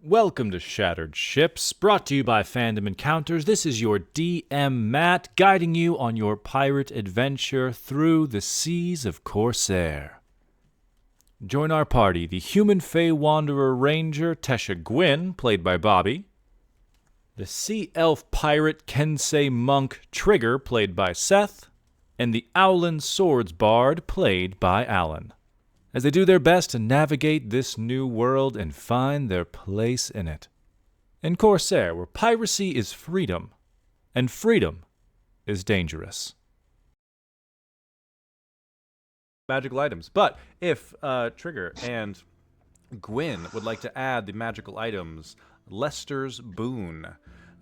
Welcome to Shattered Ships, brought to you by Fandom Encounters. This is your DM Matt, guiding you on your pirate adventure through the seas of Corsair. Join our party, the Human Fey Wanderer Ranger Tesha Gwyn, played by Bobby, the Sea Elf Pirate Kensei Monk Trigger, played by Seth, and the Owlin Swords Bard, played by Alan, as they do their best to navigate this new world and find their place in it. In Corsair, where piracy is freedom, and freedom is dangerous. Magical items. But if Trigger and Gwyn would like to add the magical items, Lester's Boon.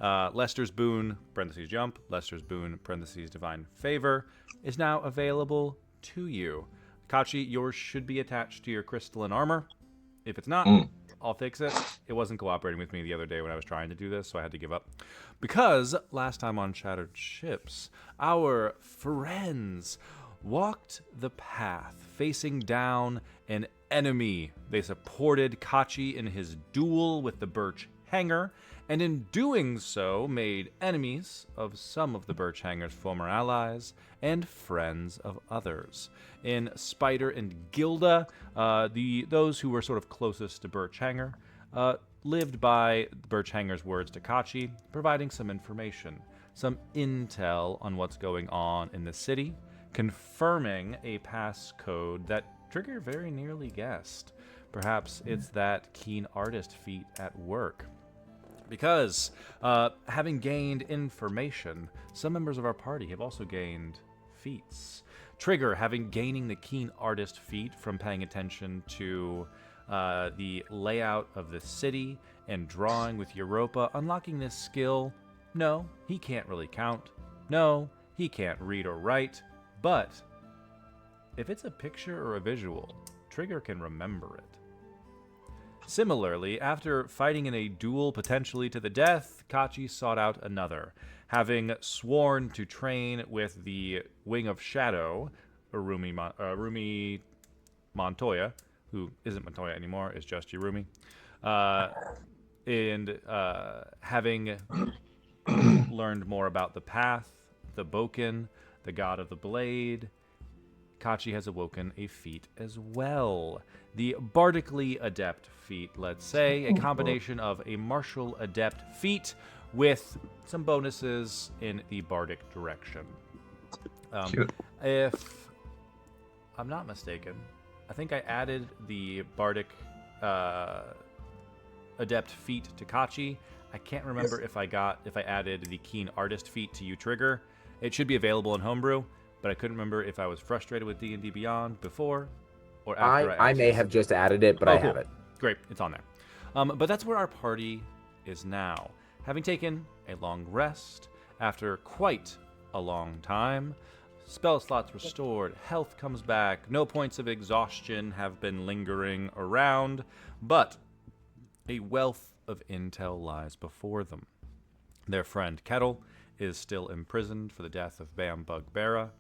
Lester's Boon, parentheses jump, Lester's Boon, parentheses divine favor, is now available to you. Kachi, yours should be attached to your crystalline armor. If it's not, I'll fix it. It wasn't cooperating with me the other day when I was trying to do this, so I had to give up. Because last time on Shattered Ships, our friends walked the path facing down an enemy. They supported Kachi in his duel with the Birch Hanger, and in doing so made enemies of some of the Birch Hanger's former allies and friends of others. In Spider and Gilda, those who were sort of closest to Birch Hanger lived by Birch Hanger's words to Kachi, providing some information, some intel on what's going on in the city, confirming a passcode that Trigger very nearly guessed. Perhaps it's that keen artist feat at work. Because, having gained information, some members of our party have also gained feats. Trigger, gaining the keen artist feat from paying attention to the layout of the city and drawing with Europa, unlocking this skill. No, he can't really count. No, he can't read or write. But if it's a picture or a visual, Trigger can remember it. Similarly, after fighting in a duel potentially to the death, Kachi sought out another. Having sworn to train with the Wing of Shadow, Irumi Montoya, who isn't Montoya anymore, is just Irumi, and having learned more about the path, the Boken, the god of the blade, Kachi has awoken a feat as well. The Bardically Adept feat, let's say, a combination of a martial adept feat with some bonuses in the bardic direction. If I'm not mistaken, I think I added the bardic adept feat to Kachi. I can't remember if I added the keen artist feat to you, Trigger. It should be available in Homebrew, but I couldn't remember if I was frustrated with D&D Beyond before or after I may have just added it, but I have it. Great, it's on there. But that's where our party is now. Having taken a long rest after quite a long time, spell slots restored, health comes back, no points of exhaustion have been lingering around, but a wealth of intel lies before them. Their friend Kettle is still imprisoned for the death of Bam Bugbeara.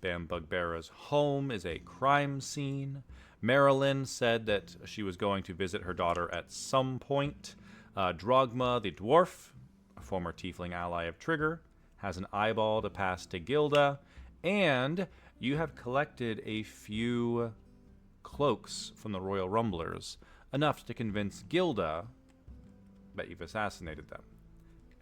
Bam Bugbeara's home is a crime scene. Marilyn said that she was going to visit her daughter at some point. Drogma the dwarf, a former tiefling ally of Trigger, has an eyeball to pass to Gilda, and you have collected a few cloaks from the Royal Rumblers, enough to convince Gilda that you've assassinated them.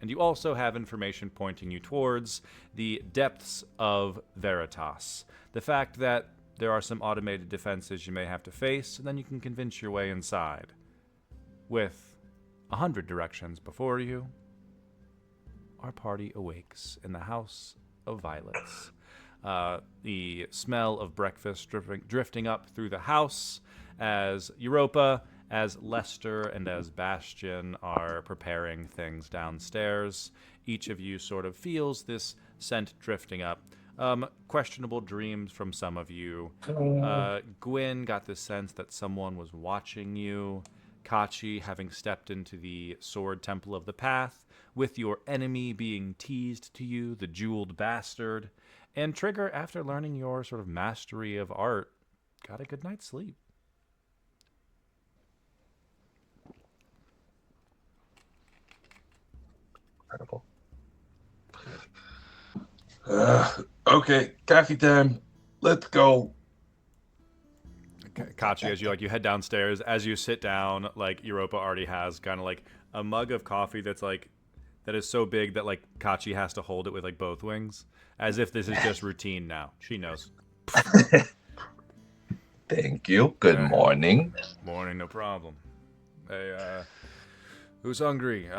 And you also have information pointing you towards the depths of Veritas. The fact that there are some automated defenses you may have to face, and then you can convince your way inside. With 100 directions before you, our party awakes in the House of Violets. The smell of breakfast drifting up through the house as Europa, as Lester, and as Bastion are preparing things downstairs. Each of you sort of feels this scent drifting up. Questionable dreams from some of you. Gwyn got the sense that someone was watching you. Kachi, having stepped into the Sword Temple of the Path, with your enemy being teased to you, the jeweled bastard. And Trigger, after learning your sort of mastery of art, got a good night's sleep. incredible. Okay, coffee time. Let's go. Kachi, as you head downstairs, as you sit down, like Europa already has kind of like a mug of coffee that is so big that like Kachi has to hold it with like both wings, as if this is just routine now. She knows. Thank you. Good morning. Morning, no problem. Hey, who's hungry?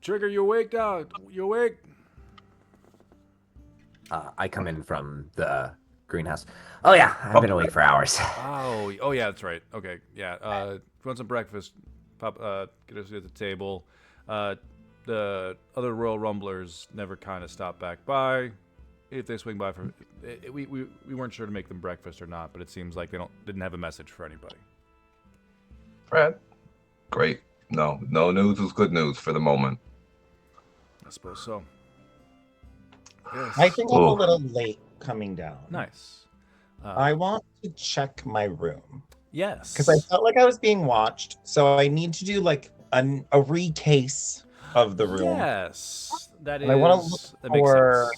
Trigger, you awake, dog? You awake? I come in from the greenhouse. Oh yeah, I've been awake for hours. Oh yeah, that's right. Okay, yeah. Want some breakfast? Pop, get us at the table. The other Royal Rumblers never kind of stop back by. If they swing by for, we weren't sure to make them breakfast or not, but it seems like they didn't have a message for anybody. Fred, great. No news is good news for the moment. I suppose so. Yes. I think I'm a little late coming down. Nice. I want to check my room. Yes. Because I felt like I was being watched, so I need to do like a recase of the room. Yes, that And I want to is. look That makes for,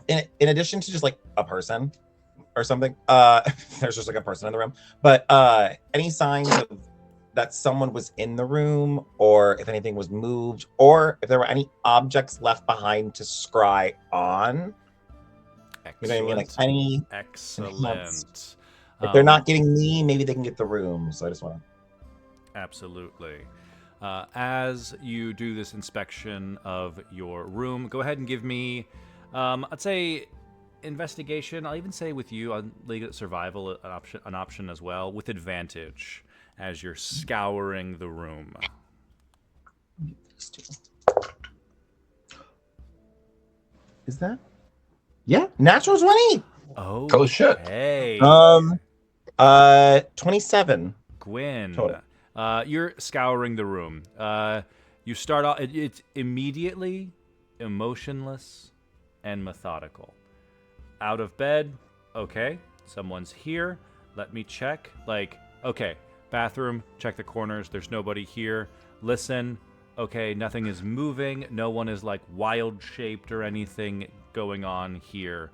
sense. in addition to just like a person or something. There's just like a person in the room, but any signs of that someone was in the room, or if anything was moved, or if there were any objects left behind to scry on. Excellent. You know what I mean? Like any. Excellent. If they're not getting me, maybe they can get the room. So I just want to. Absolutely. As you do this inspection of your room, go ahead and give me, I'd say, investigation. I'll even say with you on League Survival an option as well, with advantage as you're scouring the room. Is that? Yeah, natural 20. Oh shit. Hey. 27. Gwyn, Total. you're scouring the room. You start off, it's immediately emotionless and methodical. Out of bed, okay, someone's here, let me check. Like, okay, bathroom, check the corners, there's nobody here. Listen, okay, nothing is moving, no one is like wild-shaped or anything going on here.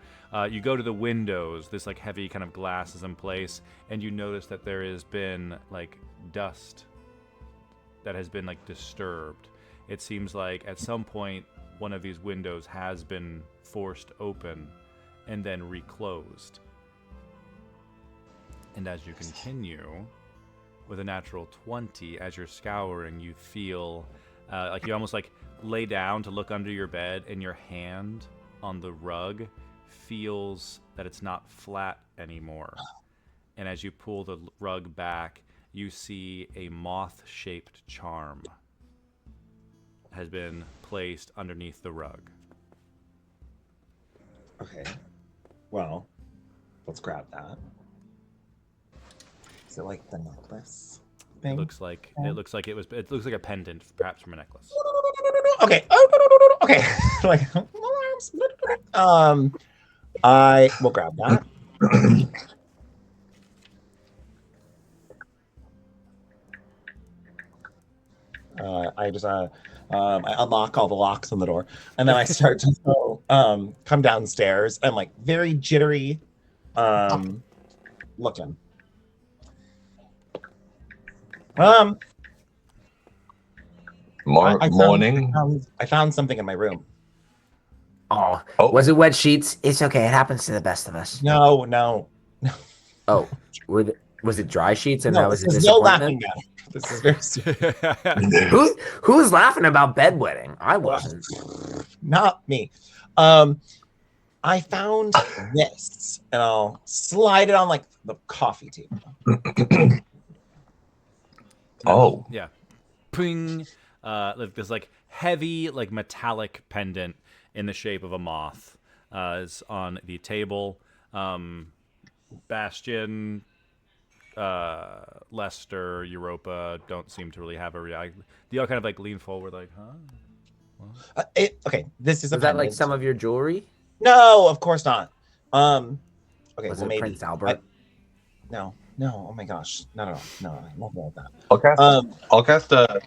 You go to the windows, this like heavy kind of glass is in place, and you notice that there has been like dust that has been like disturbed. It seems like at some point one of these windows has been forced open and then reclosed. And as you continue with a natural 20, as you're scouring, you feel like you almost like lay down to look under your bed, and your hand on the rug feels that it's not flat anymore. And as you pull the rug back, you see a moth-shaped charm has been placed underneath the rug. Okay. Well, let's grab that. Is it like the necklace thing? It looks like it looks like a pendant, perhaps from a necklace. Okay. Oh, okay. Like alarms. I will grab that. I unlock all the locks on the door, and then I start to go, come downstairs. I'm like very jittery, looking. Morning. I found something in my room. Oh, was it wet sheets? It's okay. It happens to the best of us. No. Oh, was it dry sheets? And No, that was a this is no laughing disappointment? now. This is very serious. Who was laughing about bedwetting? I wasn't. Not me. I found this, and I'll slide it on like the coffee table. Oh. Yeah. Ping. Like this like heavy like metallic pendant in the shape of a moth is on the table. Bastion, Lester, Europa don't seem to really have a reaction. They all kind of like lean forward like, huh? Okay, this is a Was that pendant. like some of your jewelry? No, of course not. Okay, Was well it maybe. Prince Albert? No. Oh my gosh, not at all. No, nothing like that. I'll cast a.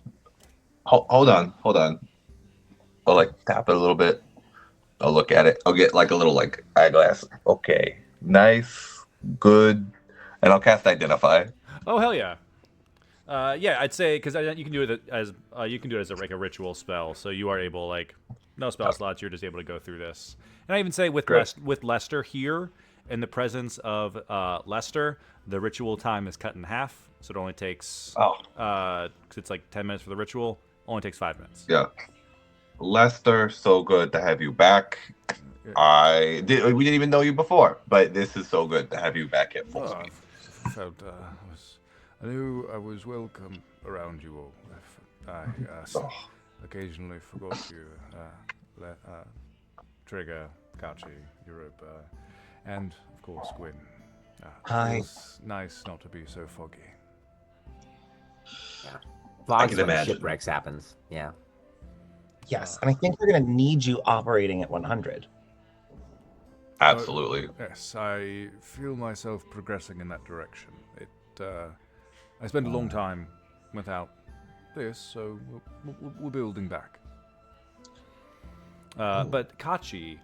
Hold on. I'll like tap it a little bit. I'll look at it. I'll get like a little like eyeglass. Okay, nice, good, and I'll cast Identify. Oh hell yeah. Yeah, I'd say because you can do it as like a ritual spell, so you are able like no spell slots. You're just able to go through this. And I even say with Great. with Lester here in the presence of Lester, the ritual time is cut in half, so it only takes 'cause it's like 10 minutes for the ritual. Only takes 5 minutes. Yeah, Lester, so good to have you back. We didn't even know you before, but this is so good to have you back at full speed. I knew I was welcome around you all. I occasionally forgot you. Trigger, Kachi, Europa, and of course Gwyn. Hi. Feels nice not to be so foggy. Fogs can when imagine. shipwrecks happens. Yeah. Yes, and I think we're going to need you operating at 100. Absolutely. Yes, I feel myself progressing in that direction. I spent a long time without this, so we're building back. But Kachi,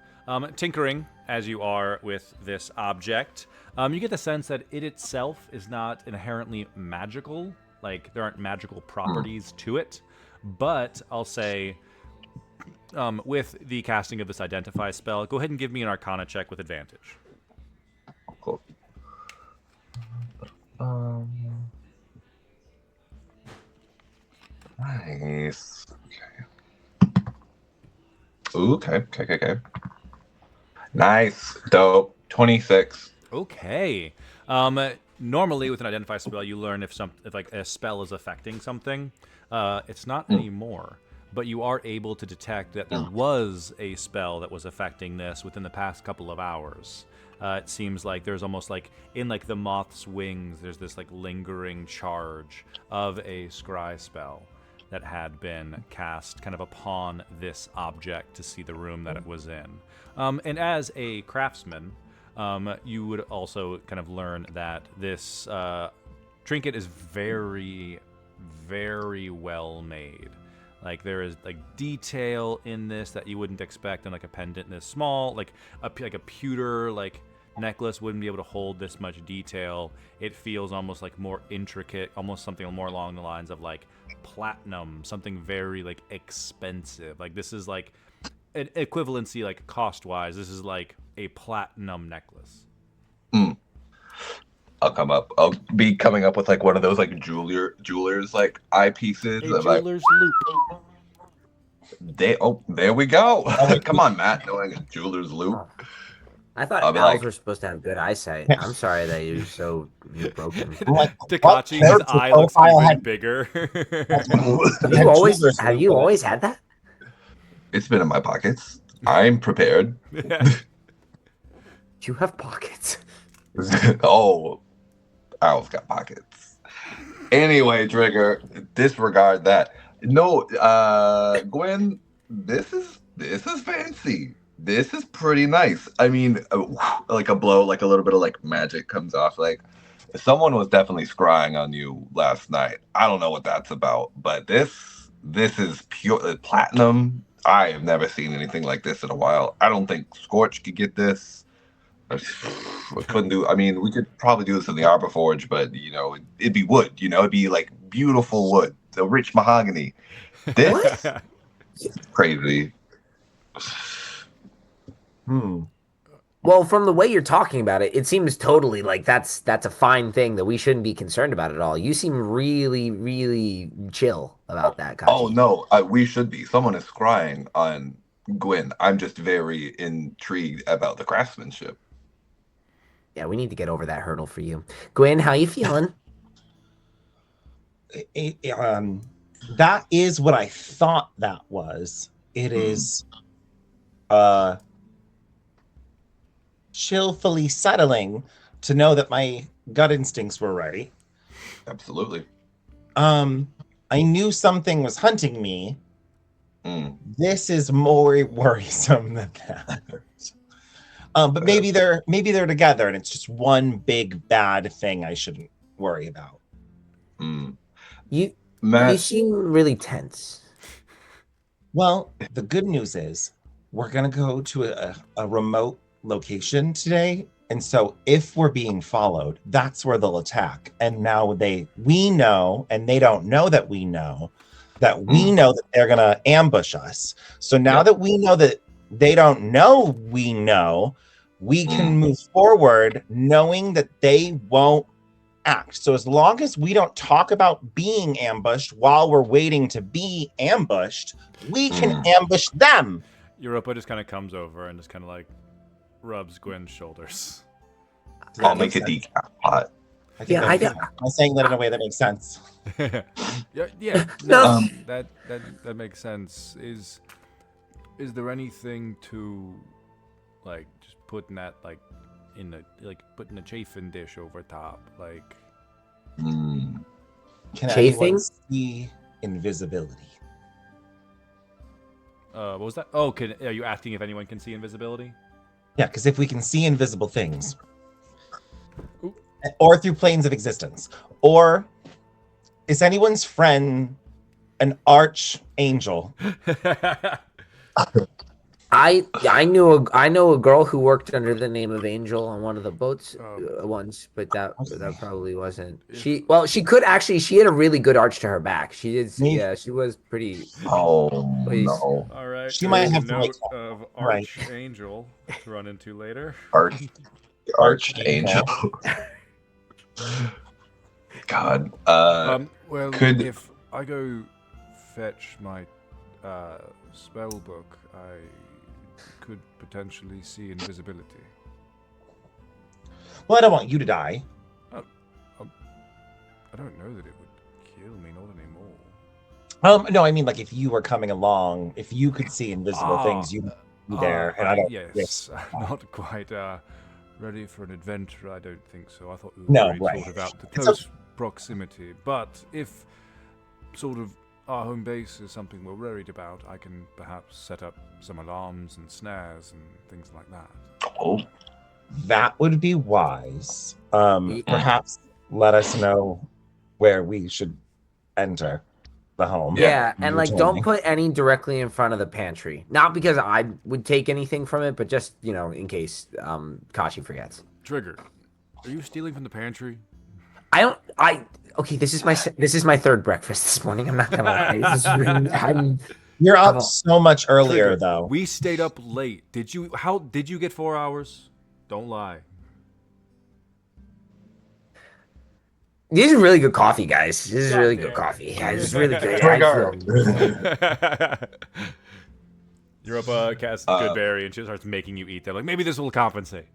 tinkering as you are with this object, you get the sense that it itself is not inherently magical. Like, there aren't magical properties to it. But I'll say, with the casting of this Identify spell, go ahead and give me an Arcana check with advantage. Cool. Nice. Okay. Okay. Nice. Dope. 26. Okay. Normally, with an Identify spell, you learn if like a spell is affecting something. It's not anymore, but you are able to detect that there was a spell that was affecting this within the past couple of hours. It seems like there's almost like in like the moth's wings, there's this like lingering charge of a scry spell that had been cast kind of upon this object to see the room that it was in. And as a craftsman, you would also kind of learn that this trinket is very, very well made. Like, there is like detail in this that you wouldn't expect in like a pendant this small, like a pewter like necklace wouldn't be able to hold this much detail. It feels almost like more intricate, almost something more along the lines of like platinum, something very like expensive. Like, this is like an equivalency, like cost wise, this is like a platinum necklace. I'll be coming up with like one of those like jewelers like eyepieces. A jeweler's loop. There we go. Come on, Matt, knowing a jeweler's loop. I thought I'll be owls like- were supposed to have good eyesight. I'm sorry that you're broken. Takachi, his eye looks even bigger. Have you always had that? It's been in my pockets. I'm prepared. You have pockets. Oh, owls got pockets. Anyway, Trigger, disregard that. No, Gwen, this is fancy. This is pretty nice. I mean, like a blow, like a little bit of like magic comes off. Like, someone was definitely scrying on you last night. I don't know what that's about, but this is pure platinum. I have never seen anything like this in a while. I don't think Scorch could get this. We couldn't do. I mean, we could probably do this in the Arbor Forge, but you know, it'd be wood. You know, it'd be like beautiful wood, the rich mahogany. This is crazy. Well, from the way you're talking about it, it seems totally like that's a fine thing that we shouldn't be concerned about at all. You seem really, really chill about that, Kachi. Oh no, we should be. Someone is crying on Gwyn. I'm just very intrigued about the craftsmanship. Yeah, we need to get over that hurdle for you. Gwyn, how you feeling? That is what I thought that was. It is chillfully settling to know that my gut instincts were right. Absolutely. I knew something was hunting me. This is more worrisome than that. But maybe they're together and it's just one big bad thing I shouldn't worry about. You Matt, seem really tense. Well, the good news is we're going to go to a remote location today. And so if we're being followed, that's where they'll attack. And now we know, and they don't know that we know that they're going to ambush us. So now that we know that they don't know we know, we can move forward knowing that they won't act. So as long as we don't talk about being ambushed while we're waiting to be ambushed, we can ambush them. Europa just kind of comes over and just kind of like rubs Gwen's shoulders. I'll make a decaf pot. Yeah, I'm saying that in a way that makes sense. yeah. No, that makes sense. Is there anything to like just putting that like in putting a chafing dish over top, like? Can Chafing? anyone see invisibility? What was that? Oh, are you asking if anyone can see invisibility? Yeah, because if we can see invisible things, or through planes of existence, or is anyone's friend an archangel? I know a girl who worked under the name of Angel on one of the boats once, but that probably wasn't. She could actually. She had a really good arch to her back. She did. Yeah, she was pretty. Oh Please. no! All right. She might have a to, like, note of Archangel to run into later. Archangel. God. Well, could- if I go fetch my spell book, I could potentially see invisibility. Well, I don't want you to die. I don't know that it would kill me, not anymore. No, I mean, like, if you were coming along, if you could see invisible things, you'd be there. And I don't. Yes, not quite ready for an adventure. I don't think so. I thought we No, were right. thought about the It's close proximity. But if sort of our home base is something we're worried about, I can perhaps set up some alarms and snares and things like that. Oh, That would be wise. Perhaps let us know where we should enter the home. Yeah, and You like told don't me. put any directly in front of the pantry. Not because I would take anything from it, but just in case Kashi forgets. Trigger, are you stealing from the pantry? Okay, this is my third breakfast this morning. I'm not gonna lie. You're up I'm- so much earlier, Trigger, though. we stayed up late. How did you get 4 hours? Don't lie. This is really good coffee, guys. This is really good coffee. Yeah, this is really good. Europa casts good berry and she starts making you eat them. Like maybe this will compensate.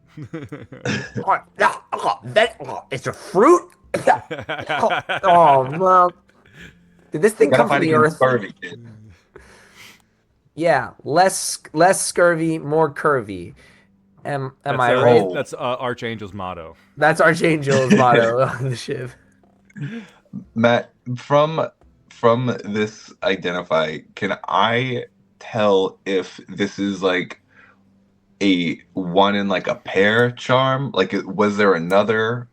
It's a fruit. Oh man, did this thing come from the earth? scurvy, kid. Yeah, less scurvy, more curvy. Am I right? That's Archangel's motto. That's Archangel's motto on the ship. Matt, from this identify, can I tell if this is like a one in like a pair charm? Like, was there another,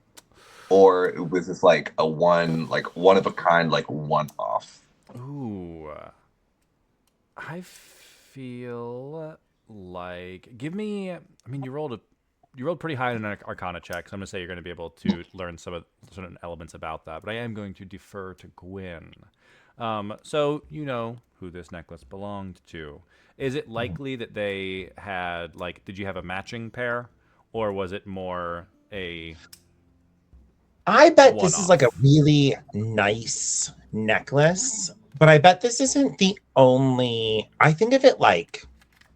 or was this like a one of a kind, like one off? Ooh, I feel like give me. I mean, you rolled pretty high in an Arcana check, so I'm gonna say you're gonna be able to learn some of certain elements about that. But I am going to defer to Gwyn. So you know who this necklace belonged to. Is it likely that they had did you have a matching pair, or was it more a? I bet this is one-off? like a really nice necklace, but I bet this isn't the only. I think of it like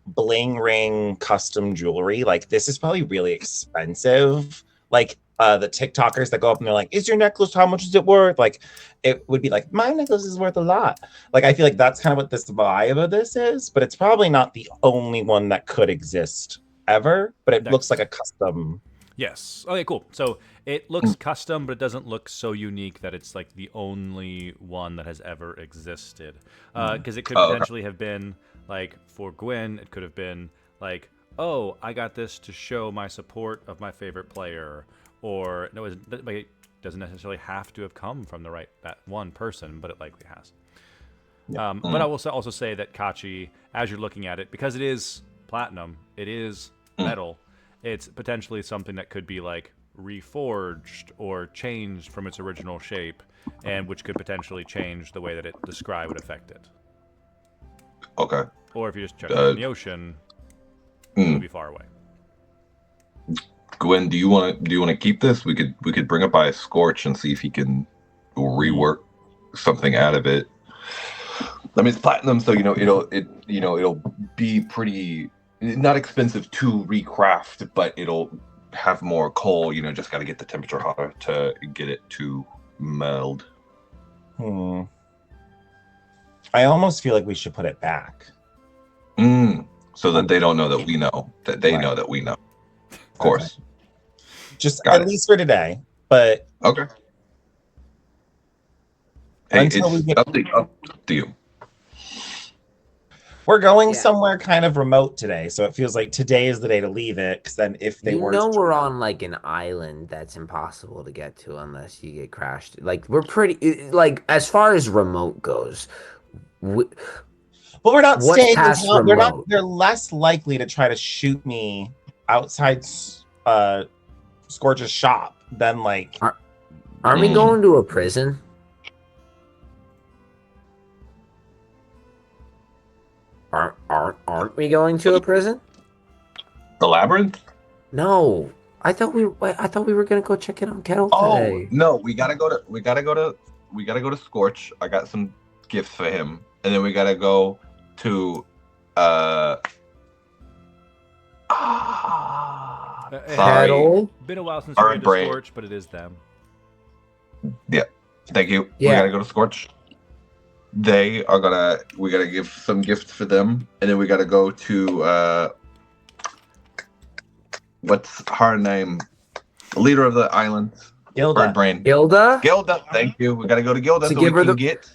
bling ring custom jewelry. Like this is probably really expensive. Like the TikTokers that go up and they're like, "Is your necklace? How much is it worth?" Like it would be like, "My necklace is worth a lot." Like I feel like that's kind of what this vibe of this is, but it's probably not the only one that could exist ever. But it looks like a custom. Yes. Okay, cool. So it looks custom, but it doesn't look so unique that it's like the only one that has ever existed. Because it could potentially have been like for Gwyn, it could have been like, oh, I got this to show my support of my favorite player, or no, it doesn't necessarily have to have come from that one person, but it likely has. But I will also say that Kachi, as you're looking at it, because it is platinum, it is metal, it's potentially something that could be like reforged or changed from its original shape, and which could potentially change the way that the scry would affect it. Okay. Or if you just chuck it in the ocean, it would be far away. Gwen, do you want to keep this? We could bring it by Scorch and see if he can rework something out of it. I mean, it's platinum, so it'll be pretty not expensive to recraft, but it'll have more coal. Just got to get the temperature hotter to get it to meld. I almost feel like we should put it back. So that they don't know that we know that they know that we know. Of course. Just at least for today, but okay. Hey, until we get up to you. We're going somewhere kind of remote today, so it feels like today is the day to leave it. Because then, if they we're on like an island that's impossible to get to unless you get crashed. Like we're pretty like as far as remote goes. But we're not staying in town. Remote? They're less likely to try to shoot me outside Scorch's shop than like. Aren't we going to a prison? Aren't we going to a prison? The labyrinth? No, I thought we were gonna go check it on Kettle today. Oh no, we gotta go to Scorch. I got some gifts for him, and then we gotta go to Kettle. Been a while since we went to Scorch, but it is them. Yeah, thank you. Yeah. We gotta go to Scorch. We gotta give some gifts for them, and then we gotta go to what's her name? Leader of the island. Gilda. Bird brain. Gilda. Thank you. We gotta go to Gilda To so give we her can get.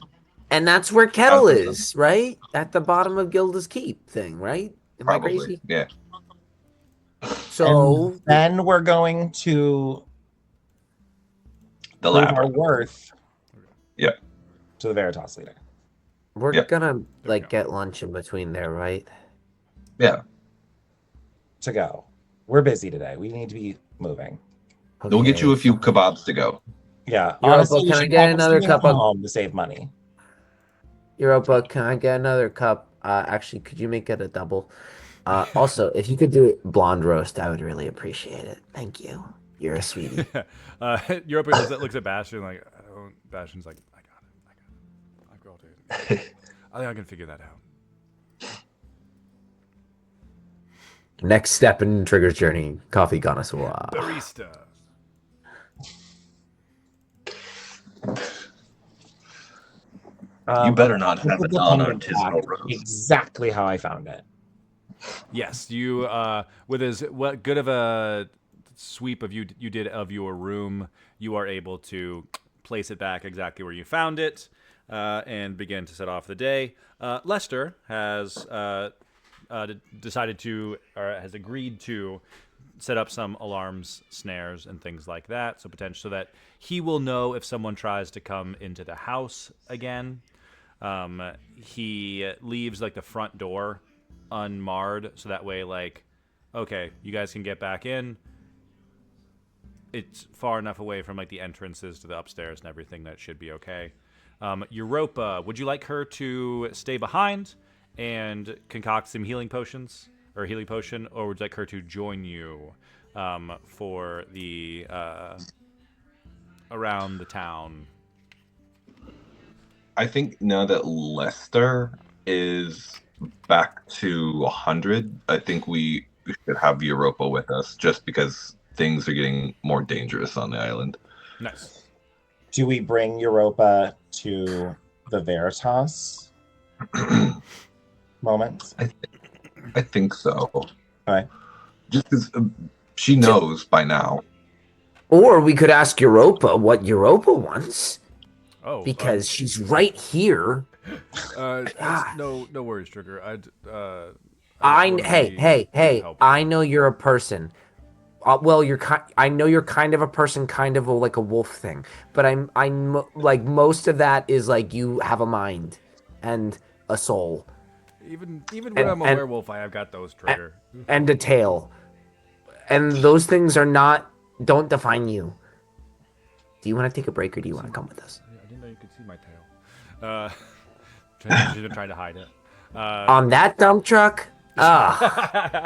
And that's where Kettle is, right? At the bottom of Gilda's keep thing, right? Am Probably. I crazy? Yeah. So and then we're going to the prove our labyrinth. worth. Yeah. To the Veritas leader. we're gonna get lunch in between there, right? Yeah. To go. We're busy today. We need to be moving. Okay. We'll get you a few kebabs to go. Yeah. Europa, Honestly, can I get another cup of home to save money? Europa? Can I get another cup? Actually, could you make it a double? Also, if you could do it blonde roast, I would really appreciate it. Thank you. You're a sweetie. Europa looks at Bastion like, Bastion's like, I got it. I've got it. I think I can figure that out. Next step in Trigger's journey, coffee connoisseur. Barista. You better not have it on artisanal roast. Exactly how I found it. Yes, you with what good of a sweep of you did of your room, you are able to place it back exactly where you found it and begin to set off the day. Lester has decided to, or has agreed to, set up some alarms, snares, and things like that. So so that he will know if someone tries to come into the house again. He leaves like the front door unmarred, so that way, like, okay, you guys can get back in. It's far enough away from like the entrances to the upstairs and everything that should be okay. Europa, would you like her to stay behind and concoct some healing potions or healing potion, or would you like her to join you for the around the town? I think now that Lester is back to 100, I think we should have Europa with us, just because things are getting more dangerous on the island. Nice. Do we bring Europa to the Veritas moment? I think so. Okay. Just because she knows by now. Or we could ask Europa what Europa wants. Oh, because she's right here. No worries, Trigger. Hey! I know you're a person. Well, I know you're kind of a person, kind of like a wolf thing. But I'm like most of that is like you have a mind. and a soul Even when I'm a and- werewolf, I have got those, Trigger. and a tail. And those things don't define you. Do you want to take a break or do you want to come with us? I didn't know you could see my tail. She's been trying to hide it. On that dump truck? Ah.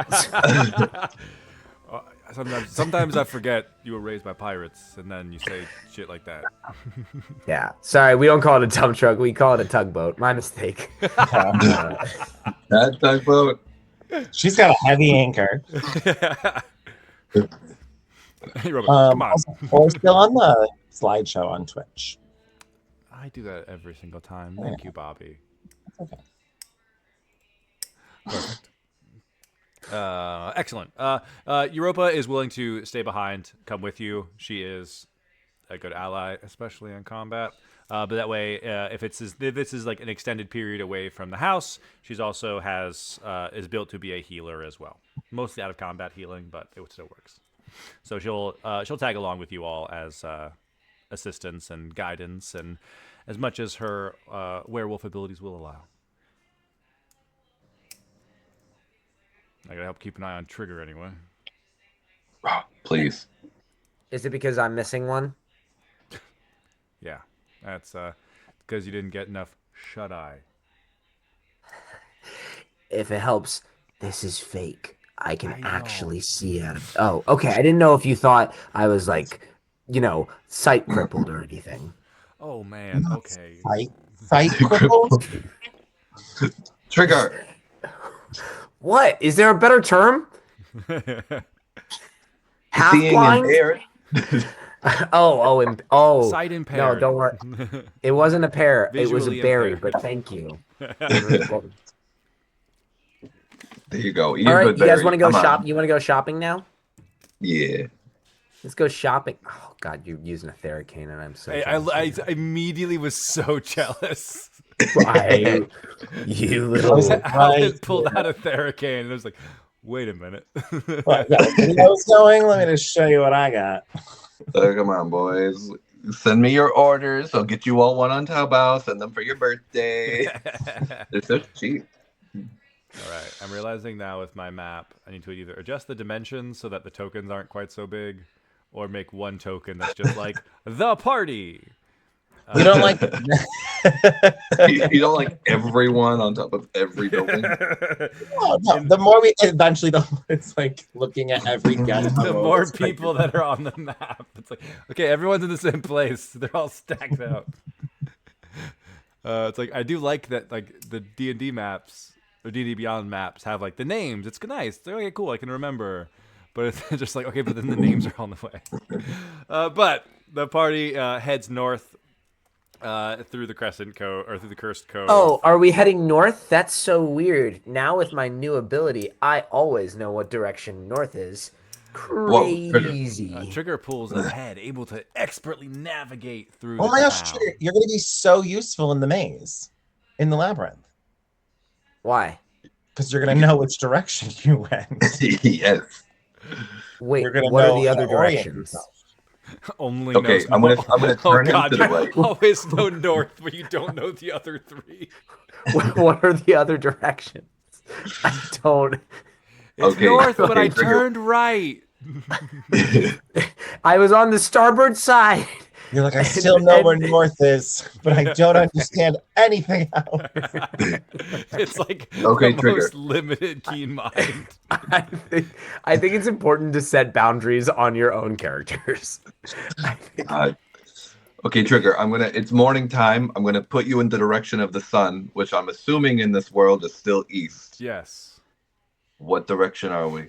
Sometimes I forget you were raised by pirates, and then you say shit like that. Yeah. Sorry, we don't call it a dump truck. We call it a tugboat. My mistake. That tugboat. She's got a heavy anchor. Hey, Robert, come on. We're still on the slideshow on Twitch. I do that every single time. Thank you, Bobby. Okay. Perfect. Excellent. Europa is willing to stay behind, come with you. She is a good ally, especially in combat. But that way, if this is like an extended period away from the house, she's also is built to be a healer as well. Mostly out of combat healing, but it still works. So she'll tag along with you all as assistance and guidance, and as much as her werewolf abilities will allow. I gotta help keep an eye on Trigger anyway. Please. Is it because I'm missing one? Yeah, that's because you didn't get enough shut eye. If it helps, this is fake. I can I know. actually see it. Oh, okay. I didn't know if you thought I was like, sight crippled or anything. Oh man, okay. Sight crippled? Trigger. What? Is there a better term? Half Seeing blind? impaired. Oh. Sight impaired. No, don't worry. It wasn't a pear. It was a Visually berry, impaired. but thank you. There you go. All right, Good you guys berry. want to go Come on. shop? You want to go shopping now? Yeah. Let's go shopping. Oh God, you're using a Theracane, and I'm so. I immediately was so jealous. You little. Alan pulled out a Theracane, and I was like, "Wait a minute." What, I was going. Let me just show you what I got. Come on, boys. Send me your orders. I'll get you all one on Taobao. Send them for your birthday. They're so cheap. All right, I'm realizing now with my map, I need to either adjust the dimensions so that the tokens aren't quite so big, or make one token that's just like the party. You don't like. You don't like everyone on top of every building. Oh, no. The more we eventually, it's like looking at every guest. The more people that are on the map, it's like, okay, everyone's in the same place. They're all stacked out. It's like I do like that, like the D&D maps or D&D Beyond maps have like the names. It's nice. They're okay, cool. I can remember. But it's just like, okay, but then the names are on the way. But the party heads north through the Crescent Cove or through the Cursed Cove. Oh, are we heading north? That's so weird. Now with my new ability, I always know what direction north is. Crazy. Trigger pulls ahead, able to expertly navigate through. Oh the my gosh, town. Trigger, you're going to be so useful in the maze, in the labyrinth, Why? because you're going to know which direction you went. Yes. Wait, You're gonna what are know the how other to orient directions? yourself. Only Okay, knows. I'm gonna turn God, into the you always know north, but you don't know the other three. What are the other directions? I don't. It's Okay, north, but okay, I Trigger. turned right. I was on the starboard side. You're like, I still know where north is, but I don't understand anything else. It's like Okay, the Trigger. most limited keen mind. I think it's important to set boundaries on your own characters. I think- Okay, Trigger. It's morning time. I'm gonna put you in the direction of the sun, which I'm assuming in this world is still east. Yes. What direction are we?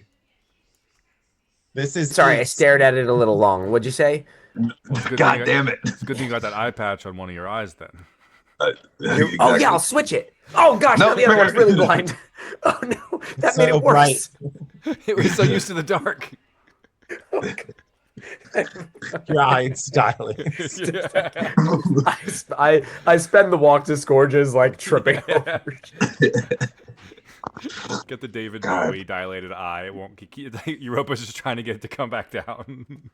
This is Sorry, I east. stared at it a little long. What'd you say? Well, it's a good God thing damn it! It's a good thing you got that eye patch on one of your eyes then. Exactly. Oh yeah, I'll switch it. Oh gosh, No, now the other one's Trigger. really blind. Oh no, that made So it worse. It was so used to the dark. Your eyes dilated. Yeah. I spend the walk to Scourges like tripping over. Get the David God. Bowie dilated eye. It won't. Europa's just trying to get it to come back down.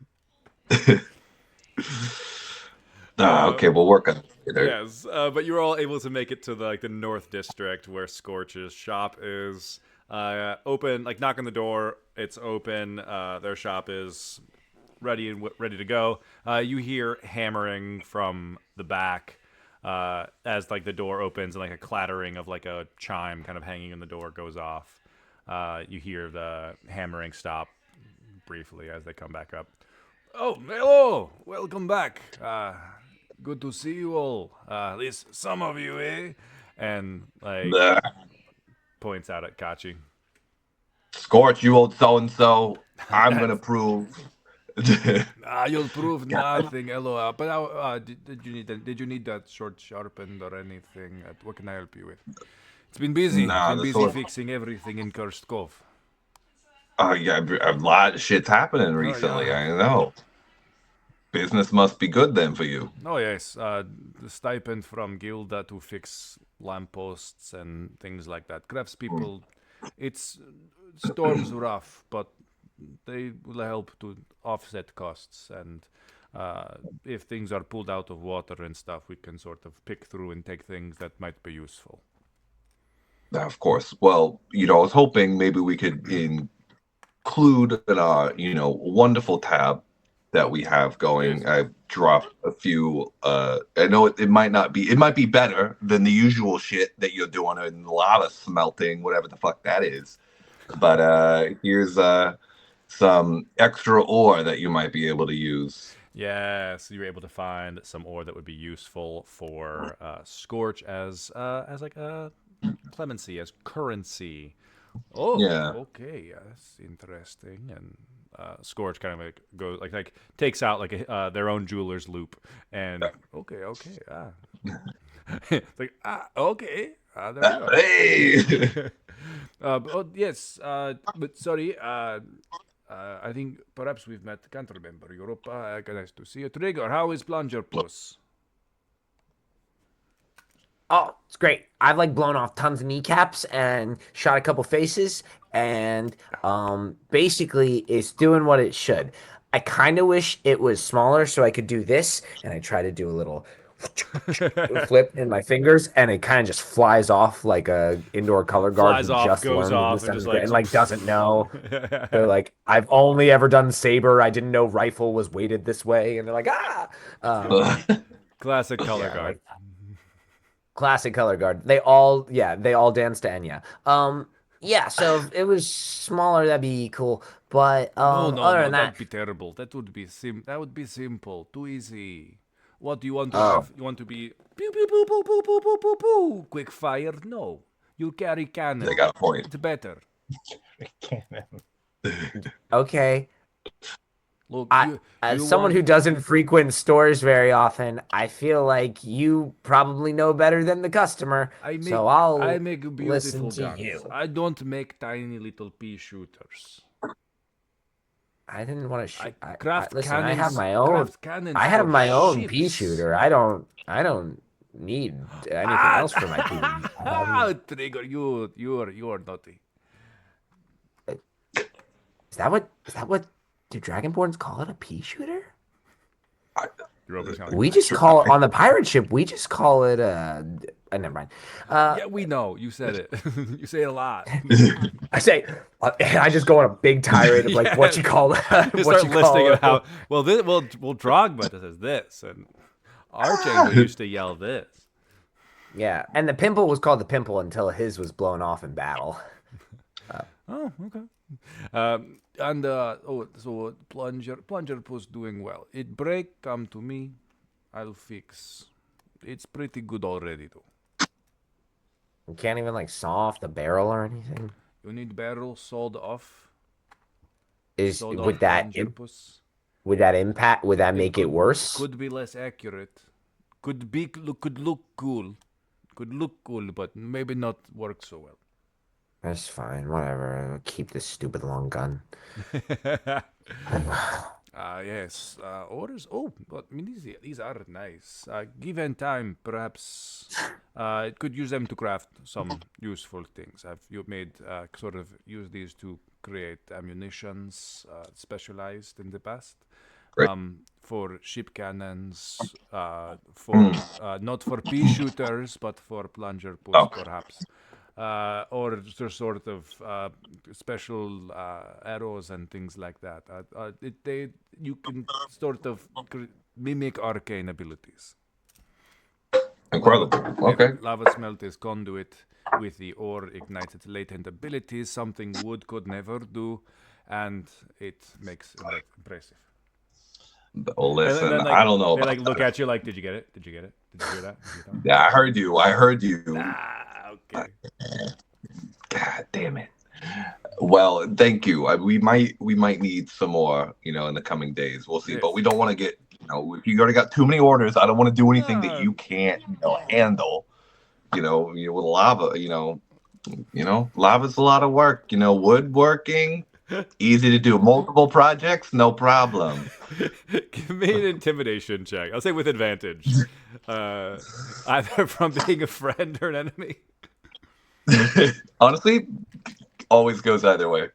Okay, we'll work on it. Yes, but you were all able to make it to the North District where Scorch's shop is. Open, like knock on the door. It's open. Their shop is ready to go. You hear hammering from the back as like the door opens and like a clattering of like a chime kind of hanging in the door goes off. You hear the hammering stop briefly as they come back up. Oh, hello! Welcome back. Good to see you all. At least some of you, eh? And like Nah. points out at Kachi. Scorch, you old so and so. I'm gonna prove. You'll prove nothing. Hello, but did you need that sword sharpened or anything? What can I help you with? It's been busy. Nah, Been the busy sword- fixing everything in Cursed Cove. Yeah, a lot of shit's happening recently. yeah. I know. Business must be good then for you. Oh yes, the stipend from Gilda to fix lampposts and things like that. Craftspeople, it's storms rough, but they will help to offset costs. And if things are pulled out of water and stuff, we can sort of pick through and take things that might be useful. Of course. Well, I was hoping maybe we could include in our, wonderful tab that we have going. Yes. I dropped a few. I know it might be better than the usual shit that you're doing in a lot of smelting, whatever the fuck that is. But here's some extra ore that you might be able to use. Yeah, so you were able to find some ore that would be useful for Scorch as like a clemency, as currency. Oh, Yeah. okay, that's interesting. And Scorch kind of like goes like takes out like their own jeweler's loop, and okay, it's like okay, there we go. Hey. Yes, but sorry, I think perhaps we've met. Can't remember. Europa, nice to see you. Trigger, how is Plunger Puss? Oh, it's great. I've like blown off tons of kneecaps and shot a couple faces, and basically it's doing what it should. I kind of wish it was smaller so I could do this, and I try to do a little flip in my fingers, and it kind of just flies off like a indoor color guard Flies who off, just goes learned in off, the and just and like doesn't know. Yeah. They're like, I've only ever done saber. I didn't know rifle was weighted this way, and they're like, ah. Classic color Yeah, guard. like, classic color guard. They all dance to Enya. Yeah, so if it was smaller, that'd be cool. But No, other than that, that'd be terrible. That would be simple, too easy. What do you want to Oh. have? You want to be pew pew pew pew pew pew pew pew pew quick fire? No, you carry cannon. They got a point. It's better. okay. Look, As someone who doesn't frequent stores very often, I feel like you probably know better than the customer. So I make listen beautiful to guns. you. I don't make tiny little pea shooters. I didn't want to shoot. Craft I have cannons. my own. Craft cannons I have for my own pea ships. shooter. I don't need anything else for my pea. Trigger, you are naughty. Is that what do Dragonborns call it, a pea shooter? We just call it on the pirate ship. We just call it never mind. Yeah, we know. You said it. You say it a lot. I say, I just go on a big tirade of like what you call it. You start listing it out. Well, Drogba says this, and Archangel used to yell this. Yeah, and the pimple was called the pimple until his was blown off in battle. Oh, okay. So plunger was doing well. It break, come to me, I'll fix. It's pretty good already though. You can't even like saw off the barrel or anything. You need barrel sawed off. Would that impact? Would that make it worse? Could be less accurate. Could look cool. Could look cool, but maybe not work so well. That's fine. Whatever. I'll keep this stupid long gun. Yes. Orders. Oh, but I mean, these are nice. Given time, perhaps could use them to craft some useful things. You made sort of use these to create ammunitions specialized in the past. Great. For ship cannons, for Mm. not for pea shooters, but for plunger push, Oh. perhaps. Or just sort of special arrows and things like that. You can sort of mimic arcane abilities. Incredible. Okay. Lava smelt is conduit with the ore ignites its latent abilities, something wood could never do, and it makes it impressive. Well, listen, And then, I don't know they about look that. at you like, did you get it? Did you get it? Did you hear that? Did you hear that? Yeah, I heard you. Okay. God damn it. Well, thank you. We might need some more, in the coming days. We'll see. Yes. But we don't want to get, if you already got too many orders, I don't want to do anything that you can't, handle. With lava, lava's a lot of work. Woodworking, easy to do. Multiple projects, no problem. Give me an intimidation check. I'll say with advantage. Either from being a friend or an enemy. Honestly, always goes either way.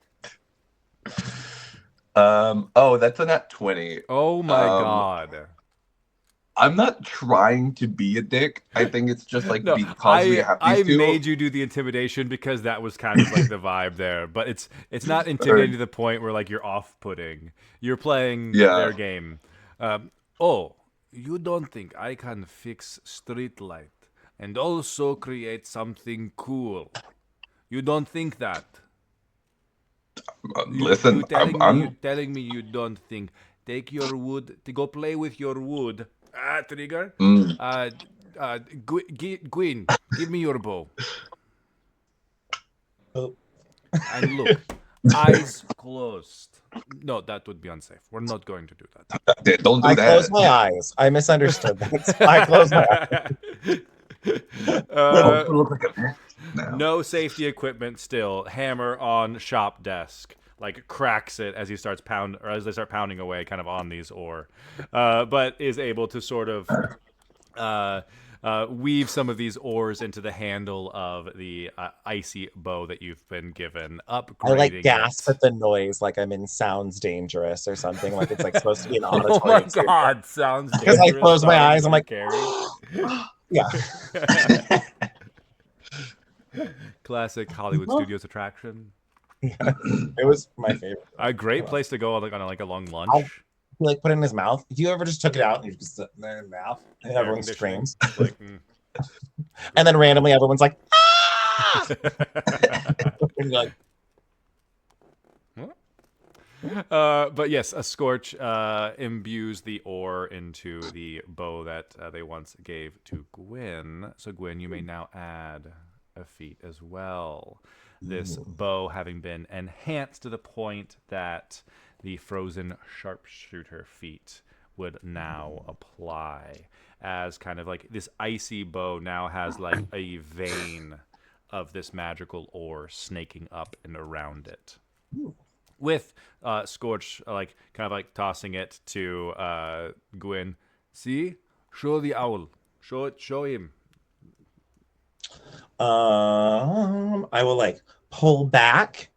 That's a nat 20. Oh my god. I'm not trying to be a dick. I think it's just like No, because we have I these two. made you do the intimidation because that was kind of like the vibe there. But it's not intimidating to the point where like you're off-putting. You're playing their game. You don't think I can fix street light and also create something cool? You don't think that? Listen, You're telling me you don't think. Take your wood to go play with your wood. Trigger. Gwyn, give me your bow. Oh. And look, eyes closed. No, that would be unsafe. We're not going to do that. Don't do I that. closed my eyes. I misunderstood that. I closed my eyes. Look like a man now. No safety equipment still. Hammer on shop desk. Like cracks it as he starts as they start pounding away kind of on these ore. But is able to sort of weave some of these ores into the handle of the icy bow that you've been given. Upgrading I like gasp at the noise like I'm in Sounds Dangerous or something. Like it's like supposed to be an auditory. Oh my god, sounds because dangerous. I close my eyes, I'm like, yeah. Classic Hollywood Studios attraction. Yeah, it was my favorite. A great place to go on like a long lunch. He like put it in his mouth. If you ever just took it out and you just sit there in his mouth, and everyone screams. Like, and then randomly everyone's like, ah! And you're like, but yes, a scorch imbues the ore into the bow that they once gave to Gwyn. So Gwyn, you may now add a feat as well. This bow having been enhanced to the point that the frozen sharpshooter feat would now apply, as kind of like this icy bow now has like a vein of this magical ore snaking up and around it. With Scorch like kind of like tossing it to Gwyn. See? Show the owl. Show him. I will like pull back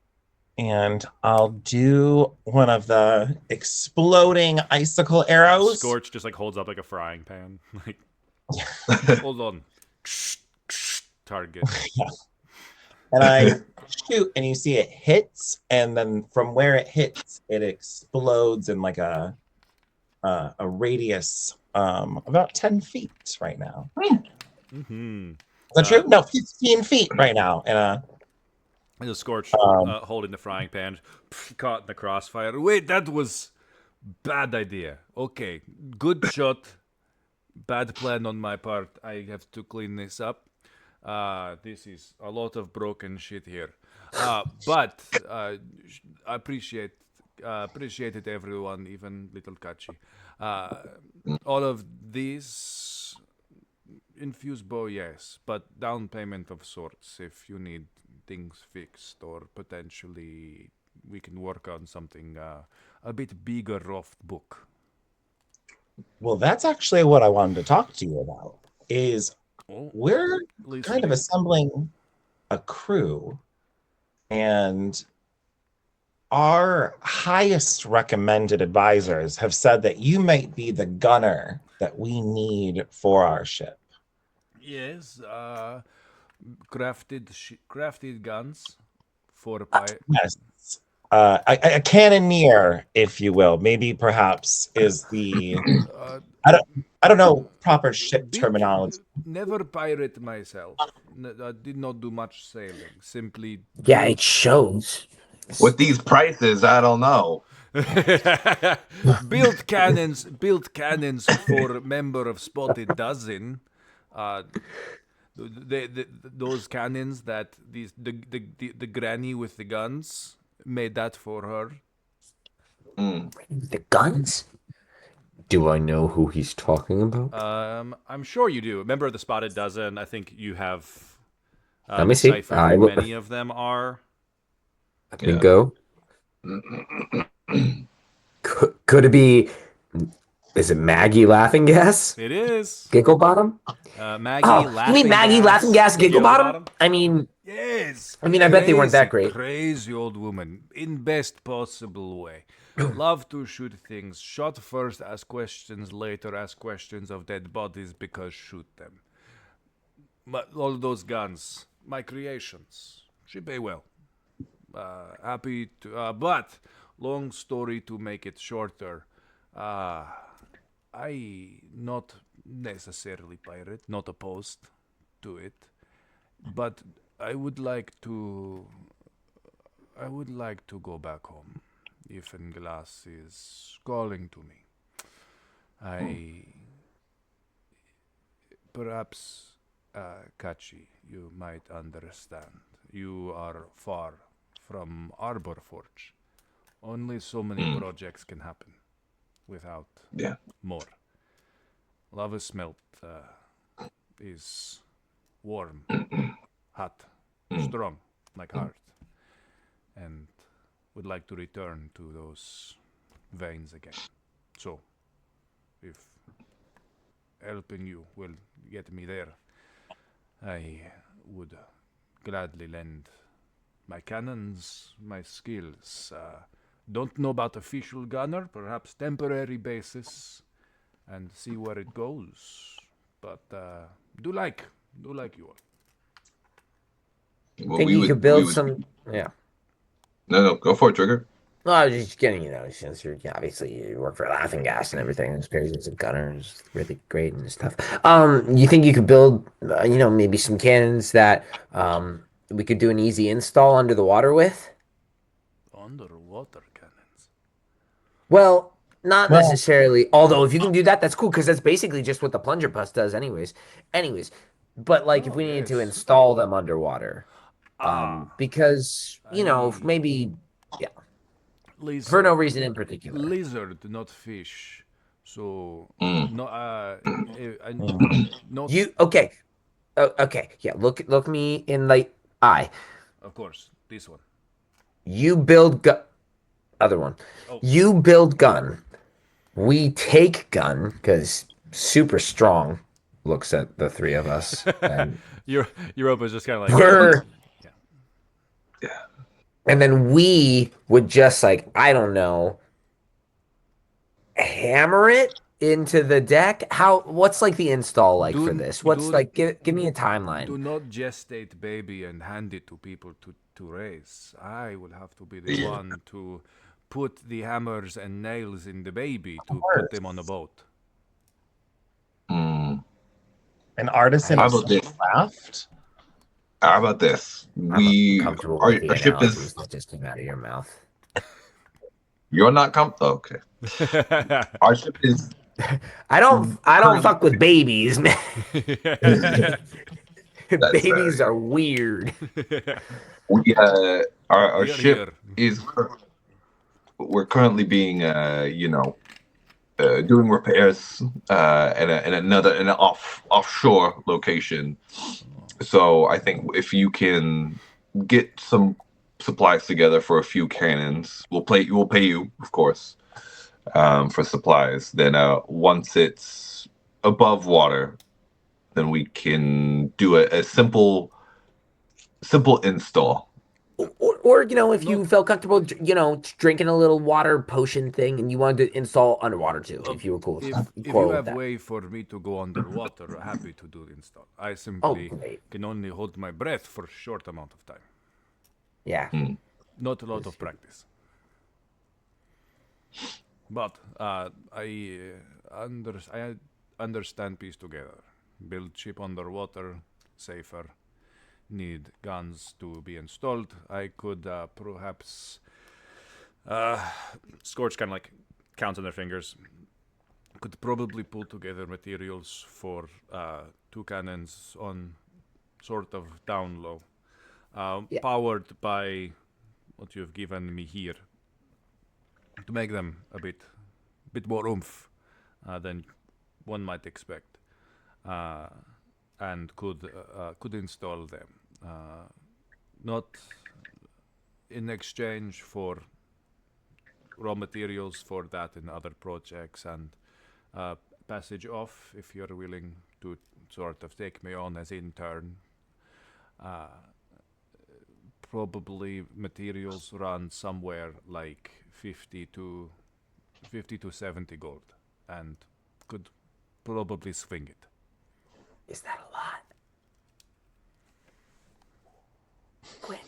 and I'll do one of the exploding icicle arrows. Scorch just like holds up like a frying pan. Like, hold on. Target. Yeah. And I shoot and you see it hits, and then from where it hits, it explodes in like a radius about 10 feet right now. Mm-hmm. Is that true? No, 15 feet right now. And the Scorch holding the frying pan, caught in the crossfire. Wait, that was bad idea. Okay, good shot. Bad plan on my part. I have to clean this up. This is a lot of broken shit here. But I appreciate it, everyone, even little Kachi. All of these infused bow, yes, but down payment of sorts if you need things fixed, or potentially we can work on something a bit bigger off book. well, that's actually what I wanted to talk to you about. Is we're kind of assembling a crew, and our highest recommended advisors have said that you might be the gunner that we need for our ship. Yes, crafted guns for pirate. Yes. A cannoneer, if you will, maybe perhaps is the I don't I don't know proper ship terminology. Never pirate myself. I did not do much sailing. Simply Yeah, it shows. With these prices, I don't know. built cannons for member of Spotted Dozen. Uh, those cannons that the granny with the guns made that for her. The guns? Do I know who he's talking about? I'm sure you do. Member of the Spotted Dozen. I think you have Let me see. deciphered who many of them are. Let me go. Could it be? Is it Maggie Laughing Gas? It is Giggle Bottom? Maggie. Oh, you mean Maggie Laughing Gas, Giggle Bottom? I mean, yes. I bet they weren't that great. Crazy old woman in best possible way. Love to shoot things. Shot first, ask questions later. Ask questions of dead bodies because shoot them. But all those guns, my creations. She pay well. Happy to, but long story to make it shorter. I not necessarily pirate, not opposed to it, but I would like to go back home if Glass is calling to me. Perhaps Kachi, you might understand. You are far from Arbor Forge. Only so many projects can happen without more. Lava Smelt is warm, hot, strong, like heart, and would like to return to those veins again. So, if helping you will get me there, I would gladly lend my cannons, my skills. Don't know about official gunner, perhaps temporary basis, and see where it goes. But do like you all. Well, think you could build some. Yeah. No, go for it, Trigger. No, I was just kidding. Since you're obviously you work for Laughing Gas and everything, and Experience of Gunner is really great and stuff. You think you could build, maybe some cannons that we could do an easy install under the water with? Underwater cannons. Well, not necessarily. Although if you can do that, that's cool because that's basically just what the plunger pus does, anyways. But like if we needed to install them underwater, because maybe lizard, for no reason in particular. Lizard, not fish. So not you okay? Okay, yeah. Look me in the eye. Of course, this one. You build other one. Oh. You build gun. We take gun because super strong. Looks at the three of us. And Europa's just kind of like we're. Yeah. And then we would just I don't know, hammer it into the deck. What's the install for this? What's give me a timeline. Do not gestate baby and hand it to people to raise. I will have to be the one to put the hammers and nails in the baby to put them on the boat. An artisan of craft? How about this? Our ship is that just came out of your mouth. You're not comfortable. Okay. Our ship is. I don't fuck with babies, man. Babies are weird. Our ship is. We're currently being, doing repairs in an offshore location. So I think if you can get some supplies together for a few cannons, we'll pay you, of course, for supplies. Then once it's above water, then we can do a simple install. Or, if you felt comfortable, drinking a little water potion thing and you wanted to install underwater too, if you were cool with If that. you Cool with have that. way for me to go underwater, happy to do install. I Oh, simply great. can only hold my breath for a short amount of time. Yeah. Not a lot of practice. But I understand piece together. Build ship underwater, safer. Need guns to be installed. I could perhaps... Scorch kind of like counts on their fingers. Could probably pull together materials for 2 cannons on sort of down low. Yeah. Powered by what you've given me here. To make them a bit more oomph than one might expect. And could install them. Not in exchange for raw materials for that and other projects, and passage off if you're willing to sort of take me on as intern. Probably materials run somewhere like 50 to 70 gold, and could probably swing it. Is that a lot? Quinn,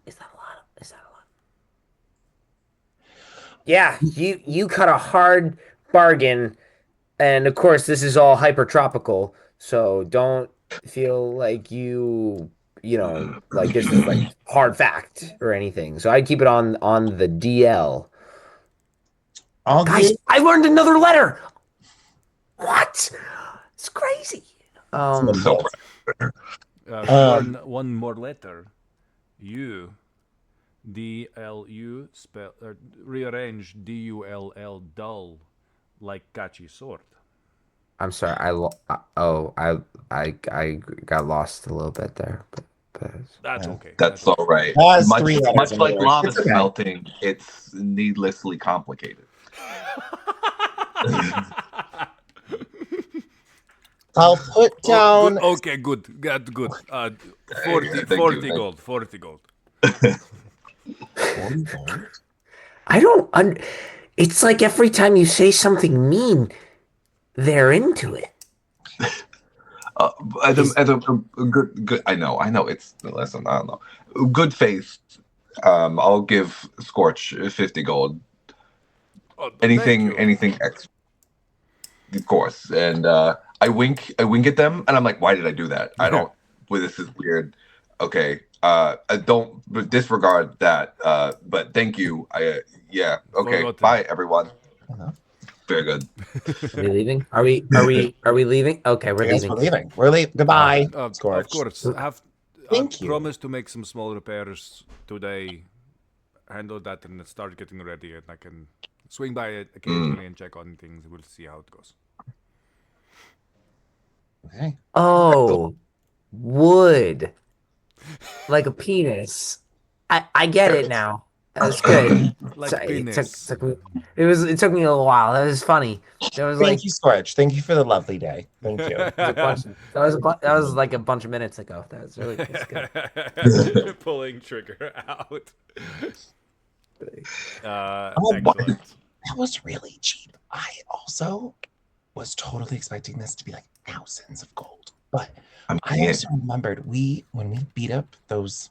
is that a lot? Is that a lot? Yeah, you cut a hard bargain, and of course this is all hypertropical, so don't feel like like this is like hard fact or anything. So I'd keep it on the DL. Guys, I learned another letter. What? It's crazy. So One more letter. U. DLU spell rearrange DULL dull like Kachi sword. I'm sorry. I got lost a little bit there, but That's okay. that's all right. That's 3 letters Much in like there. lava It's okay. smelting, it's needlessly complicated. I'll put down. Good. Okay, good. Good. 40 Thank you. 40 gold. 40 gold. I don't. It's like every time you say something mean, they're into it. As a good, I know. It's listen. I don't know. Good faith. I'll give Scorch 50 gold. Oh, thank you. Anything extra, of course. And I wink at them, and I'm like, why did I do that? I don't. Well, this is weird. Okay. I don't disregard that. But thank you. Yeah. Okay. Forgotten. Bye, everyone. Very good. Are we leaving? Are we leaving? Okay, we're Yes, leaving. we're leaving. We're leaving. Goodbye. Scorch. Of course. Thank you. Promise to make some small repairs today. Handle that and start getting ready, and I can swing by it occasionally and check on things. We'll see how it goes. Okay. Oh, wood, like a penis. I get it now. That's good. Like Sorry, penis. It took me a little while. That was funny. That was like Thank you, Scorch. Thank you for the lovely day. Thank you. that was like a bunch of minutes ago. That was really good. Pulling trigger out. Wow. Excellent. That was really cheap. I also was totally expecting this to be like thousands of gold. But I also remembered when we beat up those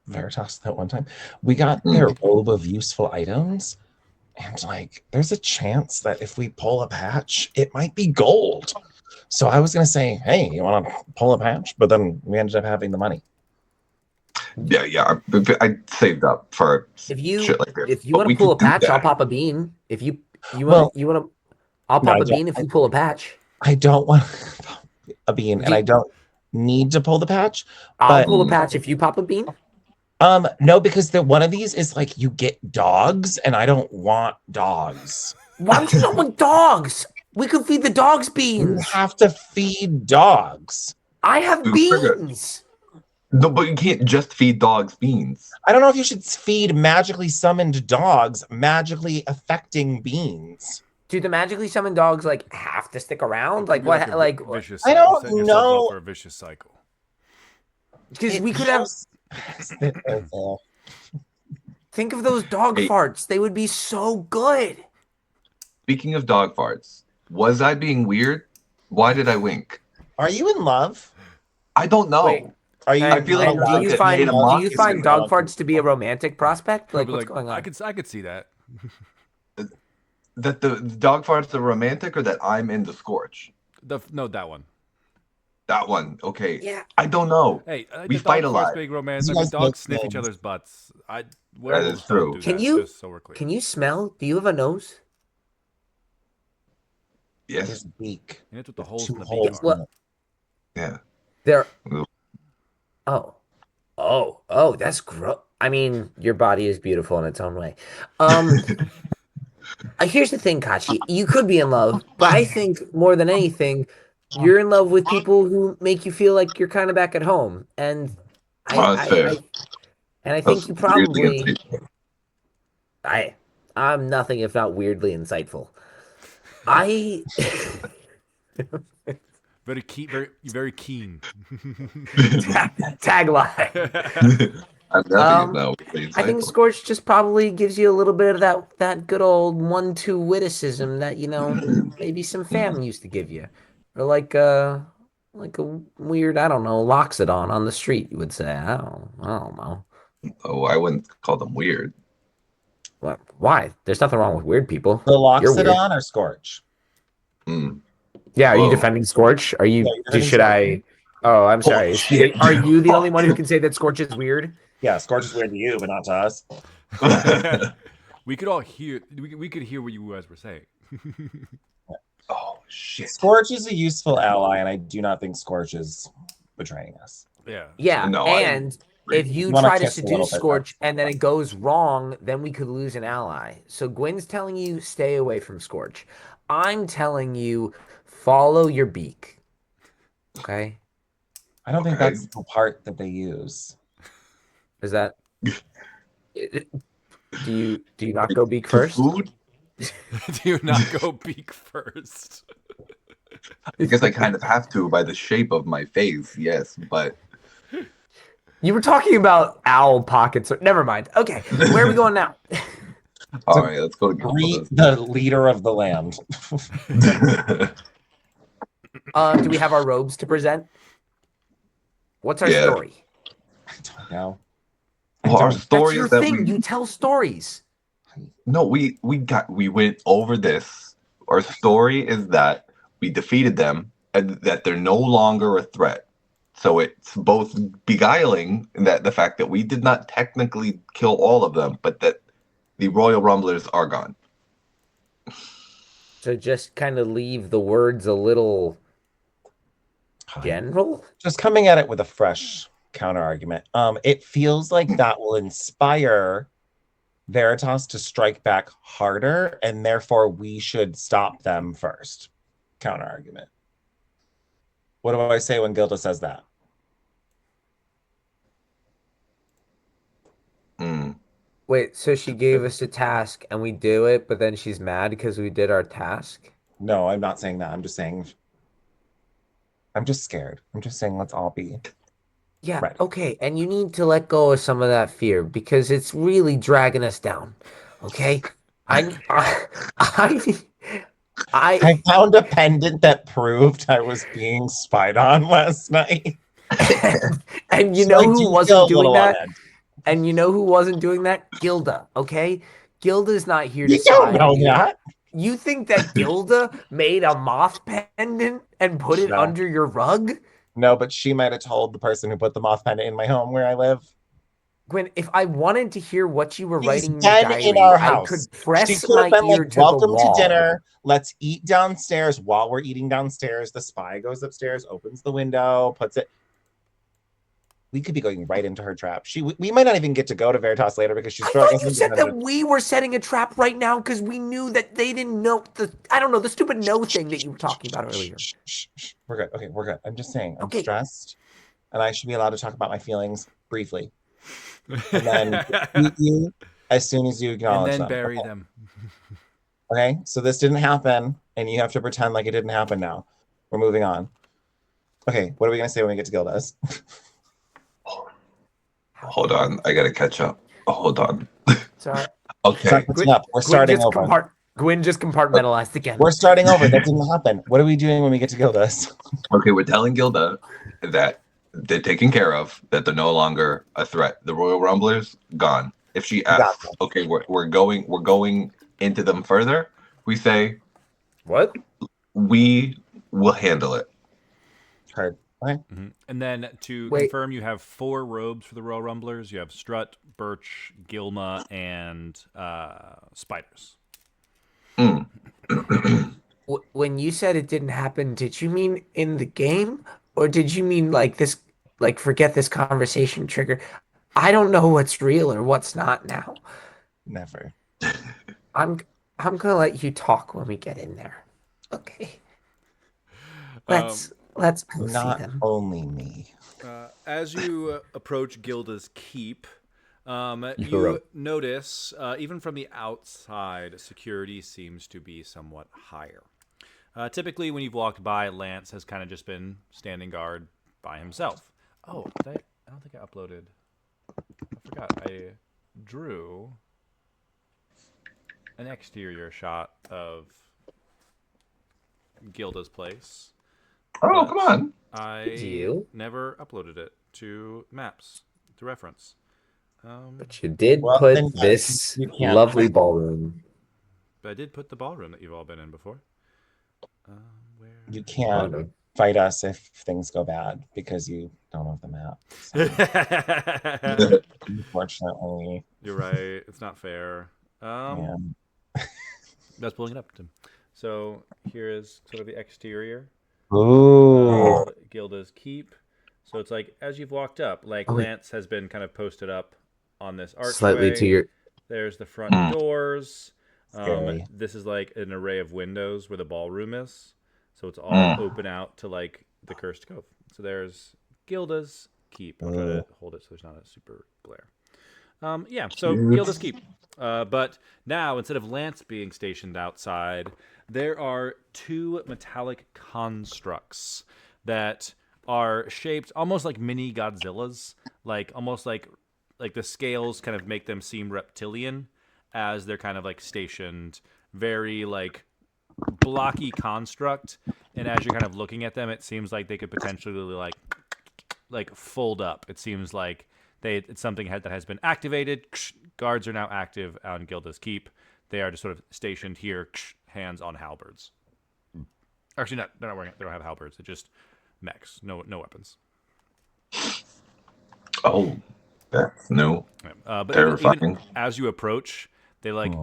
Veritas that one time, we got their robe of useful items. And like there's a chance that if we pull a patch, it might be gold. So I was gonna say, hey, you wanna pull a patch? But then we ended up having the money. Yeah. I saved up for shit like this. If you want to pull a patch, I'll pop a bean. If you want to, I'll pop a bean if you pull a patch. I don't want a bean, and I don't need to pull the patch. I'll pull a patch if you pop a bean. No, because one of these is like you get dogs, and I don't want dogs. Why don't you not want dogs? We could feed the dogs beans. We have to feed dogs. I have beans. No, but you can't just feed dogs beans. I don't know if you should feed magically summoned dogs magically affecting beans. Do the magically summoned dogs like have to stick around? Like what? Like vicious I cycle. don't Set yourself know. up for a vicious cycle. Because we could have. Think of those dog Hey. farts. They would be so good. Speaking of dog farts, was I being weird? Why did I wink? Are you in love? I don't know. Wait. Are you? I feel like And I do you get find paid a month do you to find say dog love farts to be a people. romantic prospect? Like, Probably what's going on? I could see that. That the dog farts are romantic, or that I'm into Scorch? No, that one. That one. Okay. Yeah. I don't know. Hey, I like We the dog fight a farts lot. being romance. You I mean, guys dogs make sniff each things. other's butts. is Werewolves true. don't do Can that. you- Just so we're clear. Can you smell? Do you have a nose? Yes. There's a beak. And it's what the With holes two in the beak holes are. What? in it. Yeah. There. Ugh. Oh, that's gross. I mean, your body is beautiful in its own way. Here's the thing, Kachi. You could be in love, but I think more than anything, you're in love with people who make you feel like you're kind of back at home. And Oh, that's fair. I That's think you weirdly probably insightful. I'm nothing if not weirdly insightful. I Very keen. Very keen. tagline. I'm nothing now. I think Scorch just probably gives you a little bit of that good old 1-2 witticism that maybe some fam used to give you, or like a weird I don't know loxodon on the street you would say I don't know. Oh, I wouldn't call them weird. What? Why? There's nothing wrong with weird people. The You're weird. Loxodon or Scorch? Mm. Yeah, are you Whoa. defending Scorch? Are you? Yeah, you're defending Should I? Oh, I'm Holy sorry. shit. Are you the only one who can say that Scorch is weird? Yeah, Scorch is weird to you, but not to us. We could all hear. We could hear what you guys were saying. Oh shit. Scorch is a useful ally, and I do not think Scorch is betraying us. Yeah. Yeah, No, I and agree. if you Wanna try to kiss a little seduce bit, Scorch and then it goes wrong, then we could lose an ally. So Gwen's telling you stay away from Scorch. I'm telling you follow your beak. Okay? I don't think Okay. that's the part that they use. Is that do you not go beak To first? food? Do you not go beak first? I guess I kind of have to by the shape of my face, yes, but You were talking about owl pockets. Never mind. Okay, where are we going now? all right, let's go to Greet the leader of the land. Do we have our robes to present? What's our Yeah. story? I don't know. Well, our That's story your is that thing. You tell stories. we went over this. Our story is that we defeated them and that they're no longer a threat. So it's both beguiling in that the fact that we did not technically kill all of them, but that the Royal Rumblers are gone. So just kind of leave the words a little general. Just coming at it with a fresh counter argument. It feels like that will inspire Veritas to strike back harder, and therefore we should stop them first. Counter argument. What do I say when Gilda says that? Mm. Wait, so she gave us a task and we do it, but then she's mad because we did our task? No, I'm not saying that. I'm just saying I'm just scared. I'm just saying let's all be Yeah, ready. okay. And you need to let go of some of that fear because it's really dragging us down. Okay? I I found a pendant that proved I was being spied on last night. and you So know I who do feel wasn't a doing little that? on edge. And you know who wasn't doing that? Gilda, okay? Gilda's not here to You don't spy know on you. that. You think that Gilda made a moth pendant and put it No. under your rug? No, but she might have told the person who put the moth pendant in my home where I live. Gwen, if I wanted to hear what you were She's writing in your dead diary, in our I house. could She press could my have been ear like, to the welcome to wall. dinner. Let's eat downstairs. While we're eating downstairs, the spy goes upstairs, opens the window, puts it. We could be going right into her trap. We might not even get to go to Veritas later because she's I throwing thought us you into said that dungeons. we were setting a trap right now because we knew that they didn't know the stupid no thing that you were talking about earlier. Shh. We're good. Okay, we're good. I'm just saying, I'm Okay. stressed, and I should be allowed to talk about my feelings briefly, and then eat you as soon as you And acknowledge then them. bury Okay. them. Okay, so this didn't happen, and you have to pretend like it didn't happen now. We're moving on. Okay, what are we gonna say when we get to Gilda's? Hold on, I gotta catch up. hold on. Sorry. Okay. Catching up. We're starting over. Gwyn just compartmentalized again. We're starting over. That didn't happen. What are we doing when we get to Gilda's? Okay, we're telling Gilda that they're taken care of, that they're no longer a threat. The Royal Rumblers, gone. If she asks, Gotcha. okay, we're going into them further, we say, What? we will handle it. Heard. Okay. And then to Wait. confirm, you have 4 robes for the Royal Rumblers. You have Strut, Birch, Gilma, and Spiders. When you said it didn't happen, did you mean in the game, or did you mean like this? Like, forget this conversation trigger. I don't know what's real or what's not now. Never. I'm gonna let you talk when we get in there. Okay. Let's go see Not them. only me. As you approach Gilda's keep, You're you right. notice, even from the outside, security seems to be somewhat higher. Typically, when you've walked by, Lance has kind of just been standing guard by himself. Oh, I don't think I uploaded. I forgot. I drew an exterior shot of Gilda's place. Oh, but come on. I You? never uploaded it to Maps to reference. But you did Well, put then, this you can't. lovely ballroom. But I did put the ballroom that you've all been in before. Where? You Oh, can't no. fight us if things go bad because you don't have the map. So, unfortunately, You're right. It's not fair. yeah. That's pulling it up, Tim. So here is sort of the exterior Ooh. of Gilda's keep. So it's like as you've walked up, like Oh, wait. Lance has been kind of posted up on this archway. Slightly to your. There's the front doors. Scary. This is like an array of windows where the ballroom is. So it's all open out to like the Cursed Cove. So there's Gilda's keep. I'll try to hold it so there's not a super glare. Yeah, so Gilda's keep. But now, instead of Lance being stationed outside, there are 2 metallic constructs that are shaped almost like mini Godzillas, like almost like the scales kind of make them seem reptilian as they're kind of like stationed, very like blocky construct. And as you're kind of looking at them, it seems like they could potentially like fold up. It seems like it's something that has been activated. Guards are now active on Gilda's keep. They are just sort of stationed here, hands on halberds. Actually, they're not wearing. They don't have halberds. They're just mechs. No weapons. Oh, that's new. But Terrifying. even as you approach, they like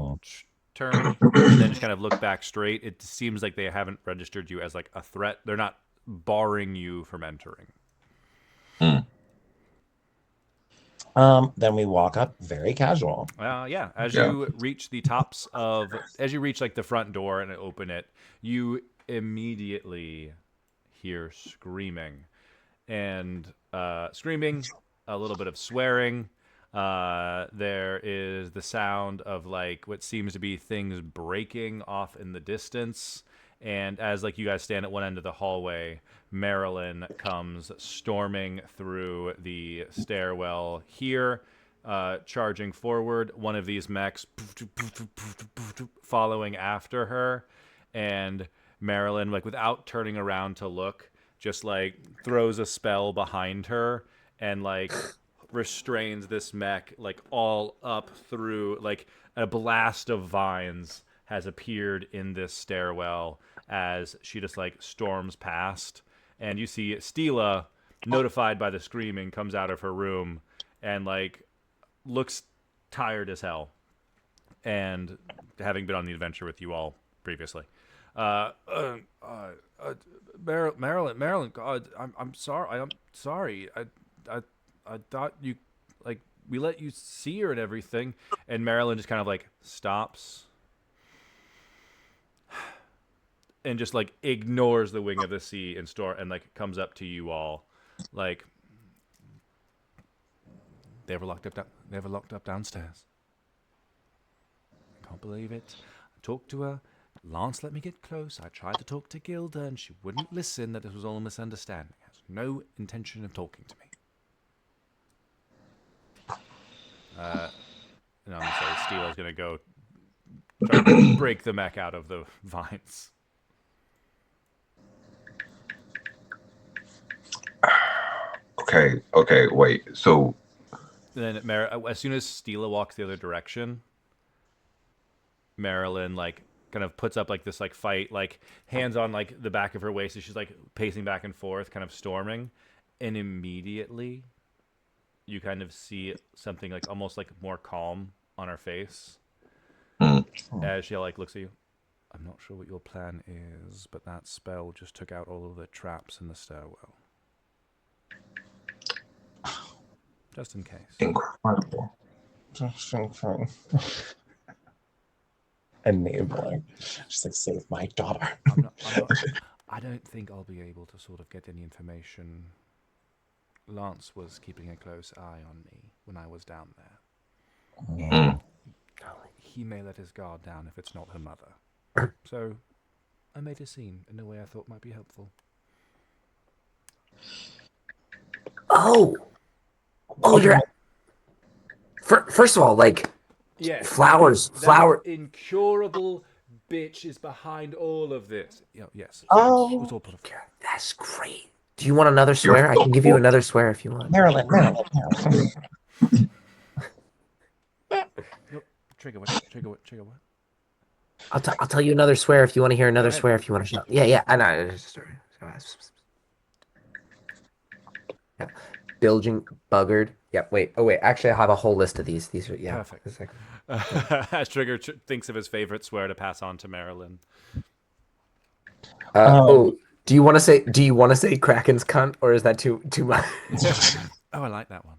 turn and then just kind of look back straight. It seems like they haven't registered you as like a threat. They're not barring you from entering. Then we walk up very casual. Yeah. As you reach like the front door and open it, you immediately hear screaming. And screaming, a little bit of swearing. There is the sound of like what seems to be things breaking off in the distance. And as like you guys stand at one end of the hallway, Marilyn comes storming through the stairwell here, charging forward. One of these mechs following after her, and Marilyn, like without turning around to look, just like throws a spell behind her and like restrains this mech like all up through, like a blast of vines has appeared in this stairwell as she just like storms past. And you see Stila, notified by the screaming, comes out of her room and like looks tired as hell, and having been on the adventure with you all previously. Marilyn, God, I'm sorry. I'm sorry. I thought you, like, we let you see her and everything. And Marilyn just kind of like stops and just like ignores the wing of the sea and like comes up to you all, like, they were locked up downstairs. I can't believe it. I talked to her. Lance let me get close. I tried to talk to Gilda, and she wouldn't listen. That this was all a misunderstanding. Has no intention of talking to me. Steela's gonna go try to break the mech out of the vines. Okay, wait. So And then as soon as Steela walks the other direction, Marilyn like kind of puts up like this like fight, like hands on like the back of her waist, as she's like pacing back and forth, kind of storming, and immediately you kind of see something like almost like more calm on her face as she like looks at you. I'm not sure what your plan is, but that spell just took out all of the traps in the stairwell. Just in case. incredible. Enabling. Just like save my daughter. I don't think I'll be able to sort of get any information. Lance was keeping a close eye on me when I was down there. And he may let his guard down if it's not her mother. So I made a scene in a way I thought might be helpful. Oh, you're. First of all, like, Yes, flowers. Incurable bitch is behind all of this. Yes. Oh. It was all part of That's great. Do you want another swear? I can give you another swear if you want. Marilyn. Trigger what? I'll tell you another swear if you want to hear another swear if you want to shut. Yeah. I know. Yeah. Bilging, buggered. Yep. Wait. Actually, I have a whole list of these. These are Perfect. As Trigger thinks of his favorite swear to pass on to Marilyn. Do you want to say Kraken's cunt, or is that too much? Oh, I like that one.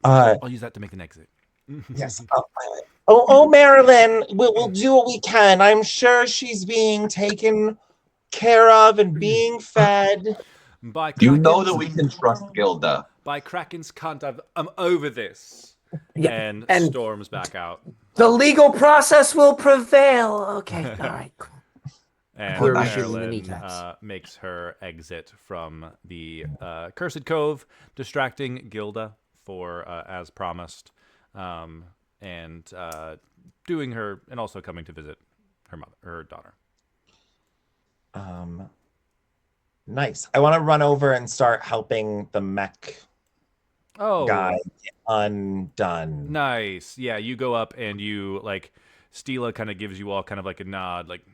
I'll use that to make an exit. Yes. Marilyn, we'll do what we can. I'm sure she's being taken care of and being fed. You know that we can trust Gilda. By Kraken's cunt, I'm over this. Yeah, and storms back out. The legal process will prevail. Okay, all right. Cool. And Marilyn makes her exit from the Cursed Cove, distracting Gilda for as promised, and doing her, and also coming to visit her daughter. Nice. I want to run over and start helping the mech guy get undone. Nice. Yeah, you go up and you like. Steela kind of gives you all kind of like a nod, like,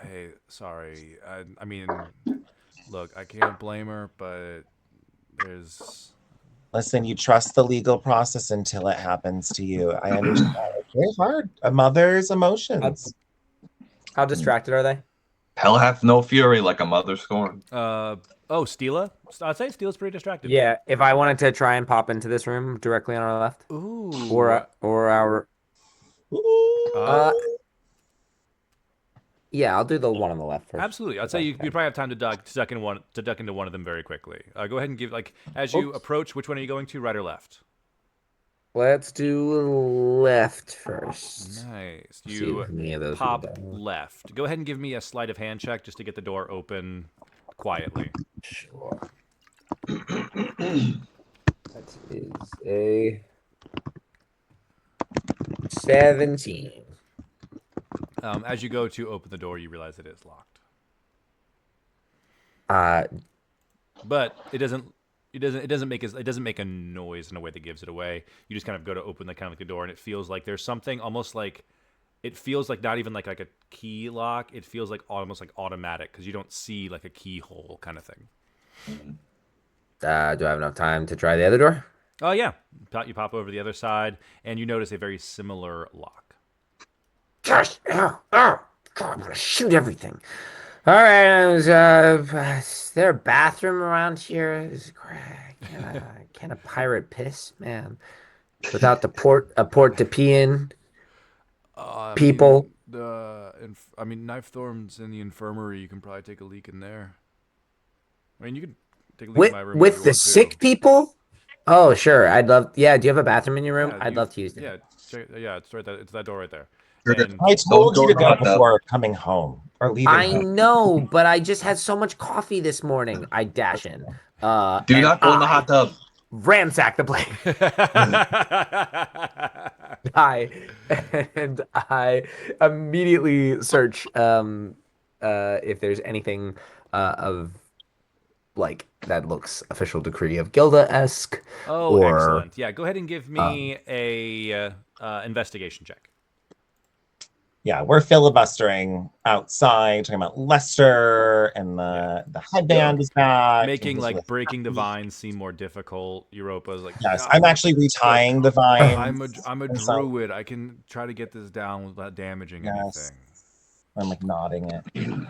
hey, sorry. I mean, look, I can't blame her, but there's. Listen, you trust the legal process until it happens to you. I understand. It's very hard. A mother's emotions. How distracted are they? Hell hath no fury like a mother scorned. Steela? I'd say Steela's pretty distracted. Yeah, if I wanted to try and pop into this room directly on our left. Ooh. Or our... yeah, I'll do the one on the left first. Absolutely. I'd say you probably have time to duck into one of them very quickly. Go ahead and give, like, as you approach, which one are you going to, right or left? Let's do left first. Nice. You pop left. Go ahead and give me a sleight of hand check just to get the door open quietly. Sure. That is a 17. As you go to open the door, you realize it is locked. But it doesn't make a noise in a way that gives it away. You just kind of go to open the door, and it feels like there's something almost like, it feels like not even like a key lock. It feels like almost like automatic because you don't see like a keyhole kind of thing. Do I have enough time to try the other door? Oh yeah, you pop over to the other side, and you notice a very similar lock. Gosh, God, I'm gonna shoot everything. All right, is there a bathroom around here? Can a pirate piss, man? Without the port to pee in. People. Knife Thorn's in the infirmary. You can probably take a leak in there. I mean, you can take a leak with, in my room with the sick people. Oh, sure. I'd love. Yeah, do you have a bathroom in your room? I'd love to use it. Yeah, it's right there. It's that door right there. And I told you to go before coming home or leaving. I know, but I just had so much coffee this morning. I dash in. Do not go in the hot tub. ransack the place. I immediately search if there's anything of like that looks official decree of Gilda-esque Oh, or excellent. Yeah, go ahead and give me a investigation check. Yeah, we're filibustering outside, talking about Lester, and the headband is back. and Making he's like with- breaking the vines seem more difficult. Europa's like, Yes, "Yeah, I'm actually retying the vines. I'm a and so- druid. I can try to get this down without damaging Yes. anything." I'm like nodding it.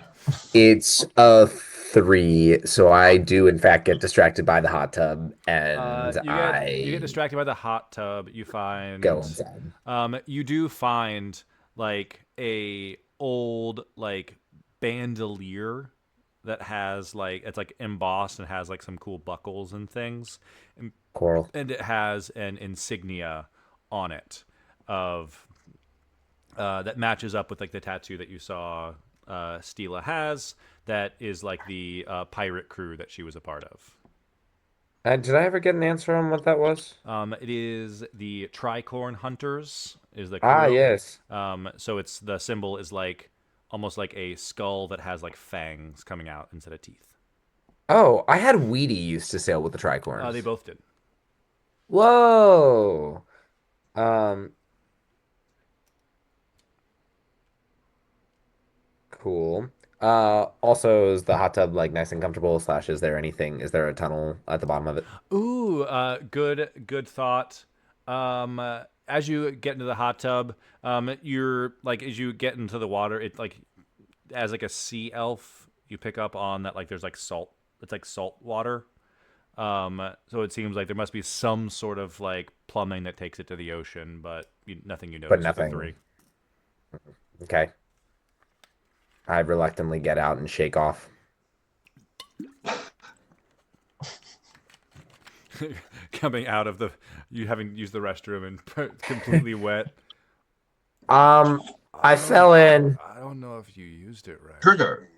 it's a 3, so I do in fact get distracted by the hot tub and You get distracted by the hot tub. You find go inside. you do find like a old like bandolier that has like it's like embossed and has like some cool buckles and things, Coral. and it has an insignia on it of that matches up with like the tattoo that you saw Stila has. That is like the pirate crew that she was a part of. Did I ever get an answer on what that was? It is the Tricorn Hunters is the crew. Ah, yes. So it's the symbol is like almost like a skull that has like fangs coming out instead of teeth. Oh, I had Weedy used to sail with the tricorns. They both did. Whoa. Cool. Also, is the hot tub like nice and comfortable? Slash, is there anything? Is there a tunnel at the bottom of it? Ooh, good thought. As you get into the hot tub, you're like as you get into the water, it like as like a sea elf, you pick up on that like there's like salt. It's like salt water. So it seems like there must be some sort of like plumbing that takes it to the ocean, but nothing you notice. But with the nothing. 3. Okay. I reluctantly get out and shake off. Coming out of you having used the restroom and completely wet. I fell in. I don't know if you used it right. Trigger.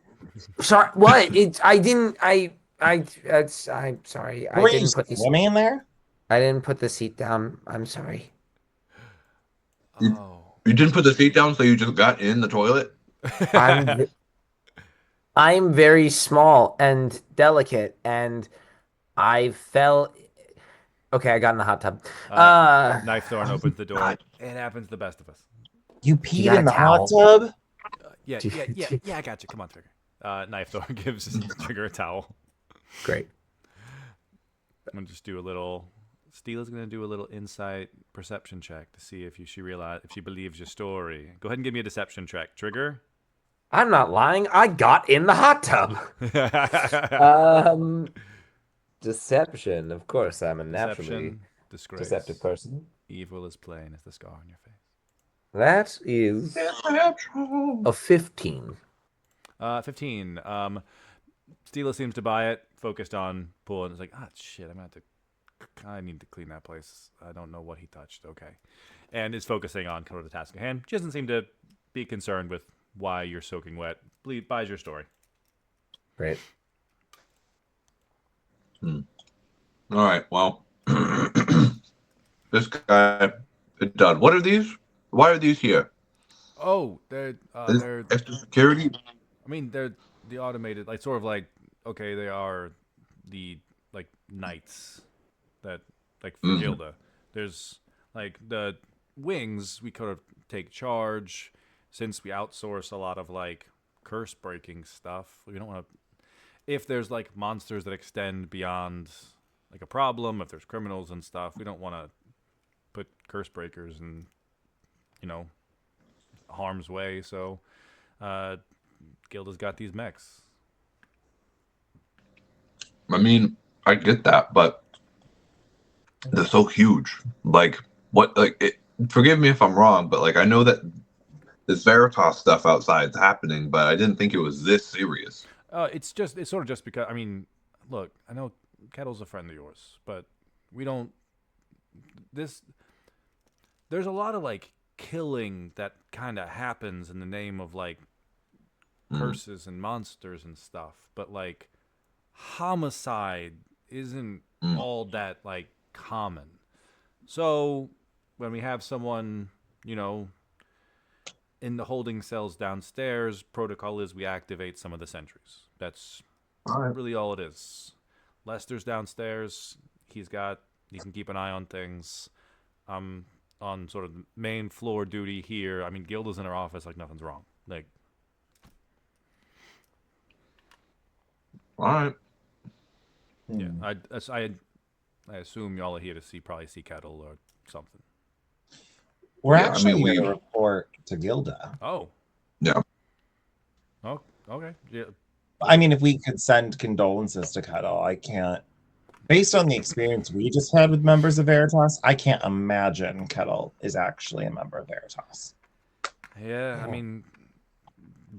Sorry, what? I didn't. I'm sorry. I Were you didn't put the. swimming in there? I didn't put the seat down. I'm sorry. Oh. You didn't put the seat down, so you just got in the toilet? I'm very small and delicate, and I fell. Okay, I got in the hot tub. Knife Thorn opens the door. It happens to the best of us. You got peed in a the hot towel? tub? Yeah, I got you. Come on, Trigger. Knife Thorn gives Trigger a towel. Great. I'm gonna just do a little. Steela's gonna do a little insight perception check to see if she believes your story. Go ahead and give me a deception check, Trigger. I'm not lying. I got in the hot tub. Deception. Of course, I'm a naturally Deception, disgrace. deceptive person. Evil is plain as the scar on your face. That is a 15. 15. Steela seems to buy it, focused on pool, and it's like, shit, I need to clean that place. I don't know what he touched. Okay. And is focusing on kind of the task at hand. She doesn't seem to be concerned with why you're soaking wet. Buys your story. Great. All right, well, this guy is done. What are these? Why are these here? Oh, they're Extra security? I mean, they're the automated, like sort of like, okay, they are the like knights that like for Gilda. There's like the wings. We could take charge since we outsource a lot of like curse breaking stuff. We don't want to. If there's like monsters that extend beyond like a problem, if there's criminals and stuff, we don't want to put curse breakers in, harm's way. So, Gilda's got these mechs. I mean, I get that, but they're so huge. Like, what? Forgive me if I'm wrong, but like, I know that this Veritas stuff outside is happening, but I didn't think it was this serious. It's sort of just because, I mean, look, I know Kettle's a friend of yours, but we don't, there's a lot of like killing that kind of happens in the name of like curses and monsters and stuff, but like homicide isn't all that like common. So when we have someone, in the holding cells downstairs, protocol is we activate some of the sentries. That's really all it is. Lester's downstairs. He can keep an eye on things. I'm on sort of main floor duty here. I mean, Gilda's in her office like nothing's wrong. Like, All right. yeah, I assume y'all are here to probably see Kettle or something. We're Yeah, I actually mean, here to report to Gilda. Oh. Yeah. Oh, okay. Yeah. I mean, if we could send condolences to Kettle, I can't. Based on the experience we just had with members of Veritas, I can't imagine Kettle is actually a member of Veritas. Yeah, I mean,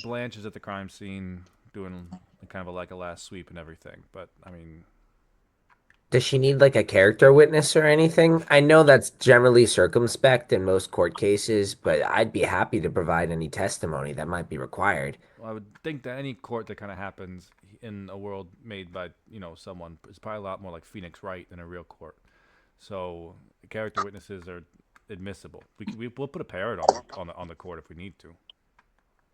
Blanche is at the crime scene doing kind of like a last sweep and everything, but I mean, Does she need like a character witness or anything? I know that's generally circumspect in most court cases, but I'd be happy to provide any testimony that might be required. I would think that any court that kind of happens in a world made by someone is probably a lot more like Phoenix Wright than a real court. So character witnesses are admissible. We'll put a parrot on the court if we need to.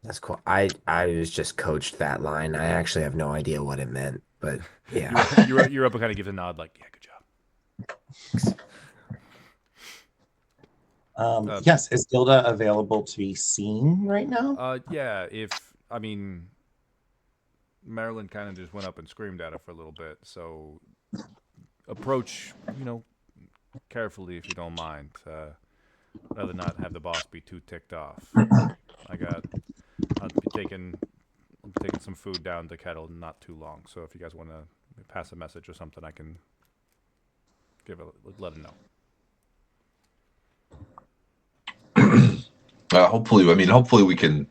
That's cool. I was just coached that line. I actually have no idea what it meant, but yeah. Europa kind of gives a nod, like, yeah, good job. Yes, is Gilda available to be seen right now? Yeah. Marilyn kind of just went up and screamed at her for a little bit, so approach, carefully if you don't mind. Rather not have the boss be too ticked off. I'll be taking some food down to Kettle not too long, so if you guys want to pass a message or something, I can let him know. Hopefully we can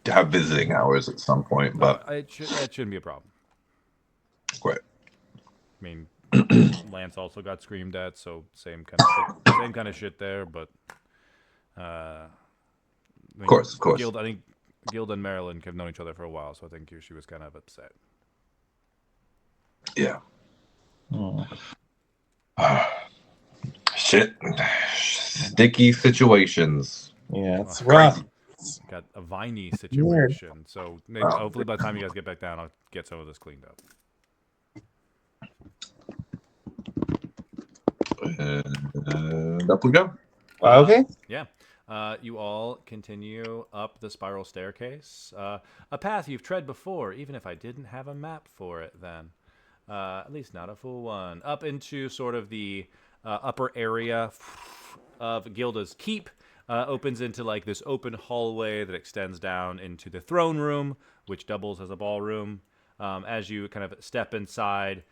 have visiting hours at some point, but it shouldn't be a problem. great. I mean, Lance also got screamed at, so same kind of shit there. But Of course. I think Gilda and Marilyn have known each other for a while, so I think she was kind of upset. Yeah. Oh. Shit. Sticky situations. Yeah, it's Crazy. rough. Got a viney situation, so maybe, hopefully by the time you guys get back down, I'll get some of this cleaned up. And up we go. Okay. Yeah. You all continue up the spiral staircase. A path you've tread before, even if I didn't have a map for it then. At least not a full one. Up into sort of the upper area of Gilda's keep. Opens into like this open hallway that extends down into the throne room, which doubles as a ballroom. As you kind of step inside,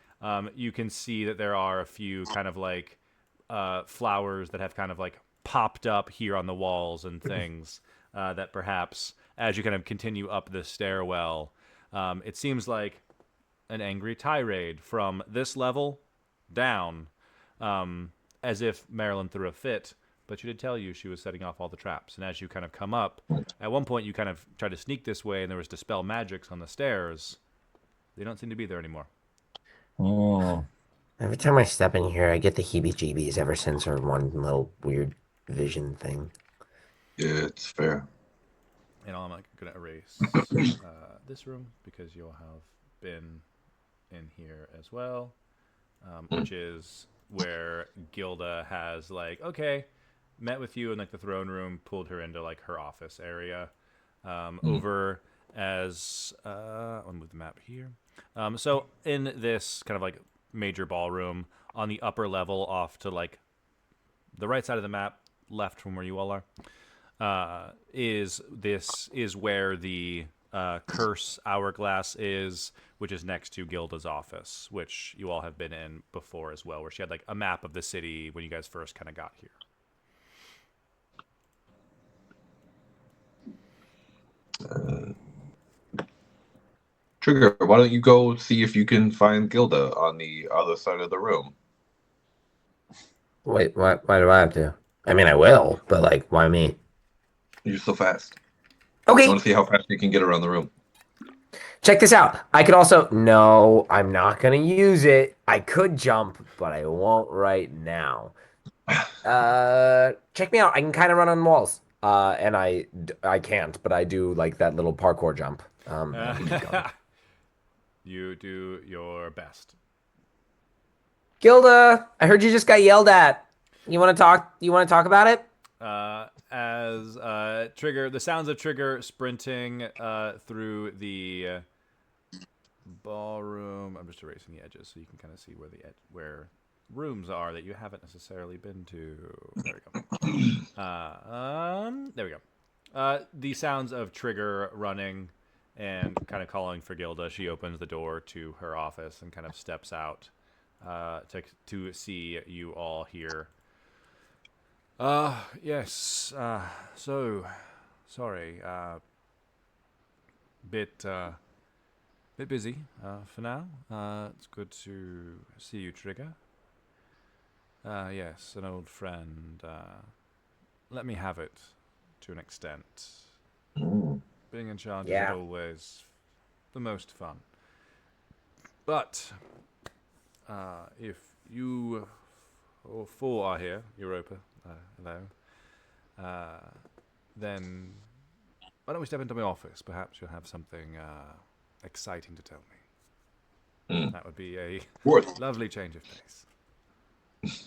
you can see that there are a few kind of like flowers that have kind of like popped up here on the walls and things that perhaps as you kind of continue up this stairwell, it seems like an angry tirade from this level down, as if Marilyn threw a fit. But she did tell you she was setting off all the traps. And as you kind of come up, at one point you kind of tried to sneak this way, and there was Dispel Magics on the stairs. They don't seem to be there anymore. Oh. Every time I step in here, I get the heebie-jeebies ever since her one little weird vision thing. Yeah, it's fair. And I'm like going to erase this room because you'll have been in here as well, which is where Gilda has like, okay, met with you in like the throne room, pulled her into like her office area. Over as I'll move the map here. So in this kind of like major ballroom on the upper level, off to like the right side of the map, left from where you all are, is where the Curse Hourglass is, which is next to Gilda's office, which you all have been in before as well, where she had like a map of the city when you guys first kind of got here. Trigger, why don't you go see if you can find Gilda on the other side of the room? Wait, why do I have to? I mean, I will, but like, why me? You're so fast. Okay. I want to see how fast you can get around the room. Check this out. I could also. No, I'm not gonna use it. I could jump, but I won't right now. Check me out. I can kind of run on walls. And I can't, but I do like that little parkour jump. You can keep going. You do your best. Gilda, I heard you just got yelled at. You want to talk? You want to talk about it? As Trigger, the sounds of Trigger sprinting through the ballroom. I'm just erasing the edges so you can kind of see where where rooms are that you haven't necessarily been to. There we go. There we go. The sounds of Trigger running and kind of calling for Gilda. She opens the door to her office and kind of steps out to see you all here. Yes. So, sorry. Bit busy for now. It's good to see you, Trigger. Yes, an old friend. Let me have it to an extent. Being in charge isn't always the most fun. But if you all four are here, Europa, hello, then why don't we step into my office? Perhaps you'll have something exciting to tell me. That would be a lovely change of pace.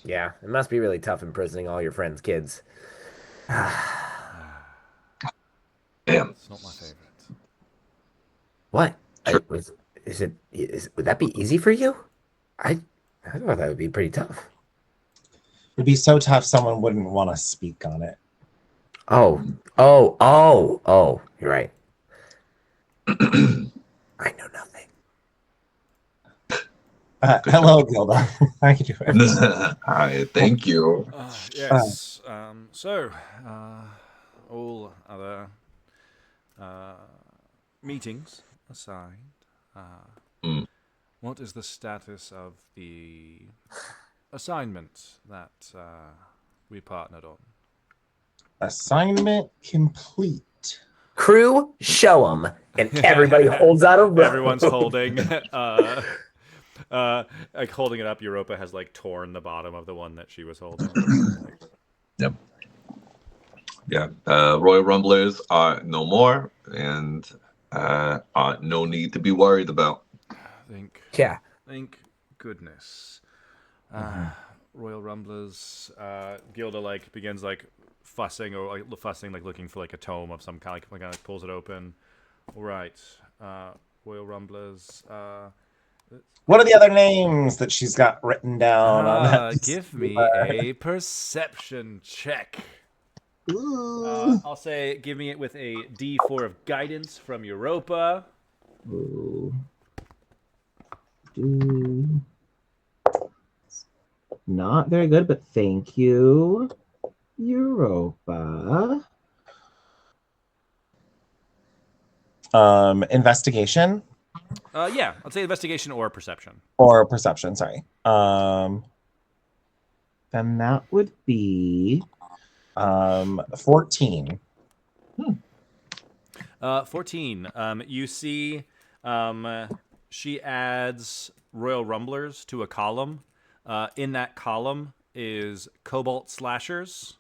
Yeah, it must be really tough imprisoning all your friends' kids. Damn. It's not my favorite. What? Would that be easy for you? I thought that would be pretty tough. It'd be so tough someone wouldn't want to speak on it. Oh, you're right. I know nothing. Hello, Gilda. How you doing? Hi, thank you. Yes. So, all other meetings aside, what is the status of the assignment that we partnered on? Assignment complete. Crew, show them, and everybody holds out a rope. Everyone's holding, like holding it up. Europa has like torn the bottom of the one that she was holding. Yep. Yeah. Royal Rumblers are no more, and no need to be worried about. Thank goodness. Royal Rumblers. Gilda like begins like fussing like looking for like a tome of some kind. Like pulls it open. All right. Royal Rumblers. What are the other names that she's got written down on that? Give me a perception check. I'll say give me it with a D4 of guidance from Europa. Ooh. Not very good, but thank you, Europa. Investigation. Yeah, I'll say investigation or perception. Or perception, sorry. Then that would be 14. 14. You see she adds Royal Rumblers to a column. In that column is Cobalt Slashers,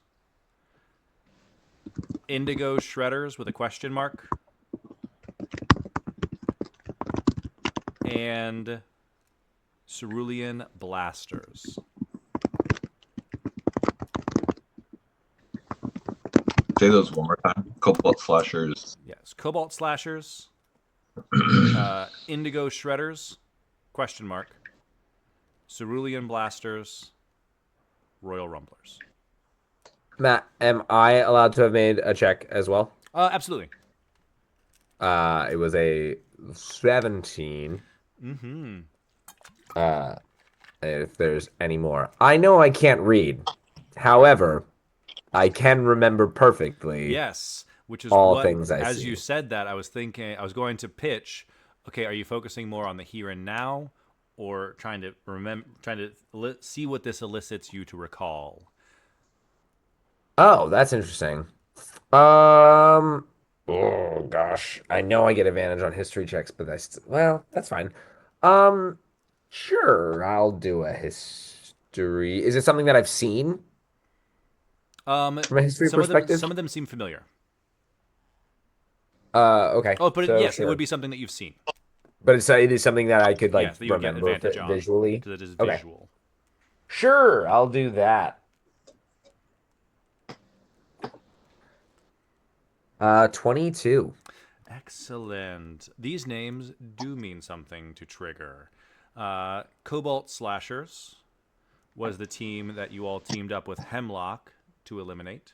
Indigo Shredders with a question mark, and Cerulean Blasters. Say those one more time. Cobalt Slashers. Yes, Cobalt Slashers, Indigo Shredders, question mark, Cerulean Blasters, Royal Rumblers. Matt, am I allowed to have made a check as well? Absolutely. It was a 17. Mm-hmm. If there's any more. I know I can't read. However, I can remember perfectly. Yes, which is all what, things I as see. you said that, I was going to pitch, okay, are you focusing more on the here and now or trying to see what this elicits you to recall? Oh, that's interesting. Oh gosh, I know I get advantage on history checks, but well, that's fine. Um, sure, I'll do a history. Is it something that I've seen from a history perspective? Some of them seem familiar. Okay, Oh, but so yes, it would sure, be something that you've seen. but it is something that I could like Yes, that you would get remember advantage on visually. because it is Okay, visual. sure, I'll do that. 22. Excellent. These names do mean something to trigger. Cobalt Slashers was the team that you all teamed up with Hemlock to eliminate.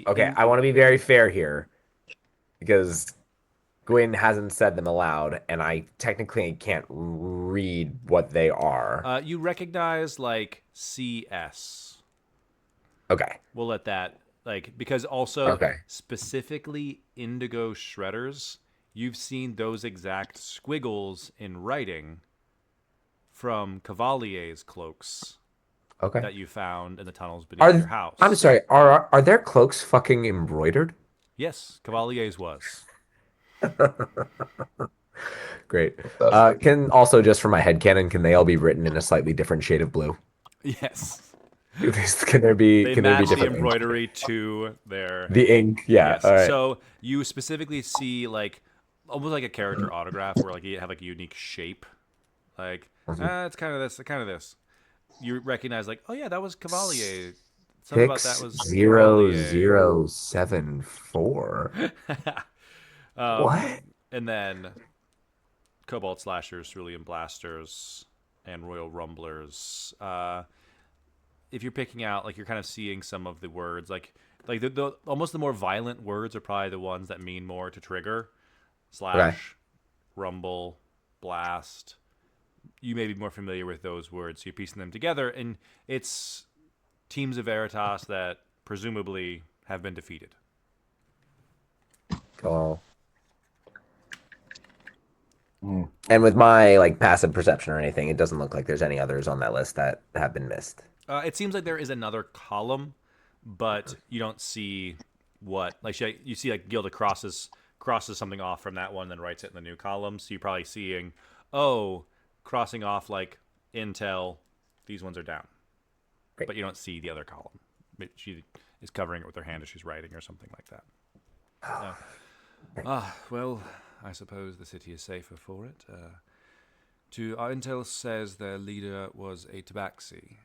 Okay, I want to be very fair here because Gwyn hasn't said them aloud, and I technically can't read what they are. You recognize like CS. Okay. We'll let that because also Okay. specifically Indigo Shredders, you've seen those exact squiggles in writing from Cavalier's cloaks Okay. that you found in the tunnels beneath your house. I'm sorry. Are their cloaks fucking embroidered? Yes, Cavalier's was. Great. That's Can also just for my headcanon, can they all be written in a slightly different shade of blue? Yes. Can there be They can there be match the different ink? embroidery to their The ink? Yeah. yes. All right. So you specifically see like almost like a character autograph where like you have like a unique shape. Like it's kind of this, kind of this. You recognize like, oh yeah, that was Cavalier. Something about that was 60074. What? And then Cobalt Slashers, Cerulean Blasters, and Royal Rumblers. If you're picking out, like, you're kind of seeing some of the words, like the almost the more violent words are probably the ones that mean more to trigger. Slash, rumble, blast. You may be more familiar with those words, so you're piecing them together, and it's teams of Veritas that presumably have been defeated. Cool. And with my like passive perception or anything, it doesn't look like there's any others on that list that have been missed. It seems like there is another column, but you don't see what. Like you see, like Gilda crosses something off from that one, then writes it in the new column. So you're probably seeing, crossing off like intel. These ones are down, Great. but you don't see the other column. She is covering it with her hand as she's writing or something like that. Well, I suppose the city is safer for it. Our intel says their leader was a tabaxi.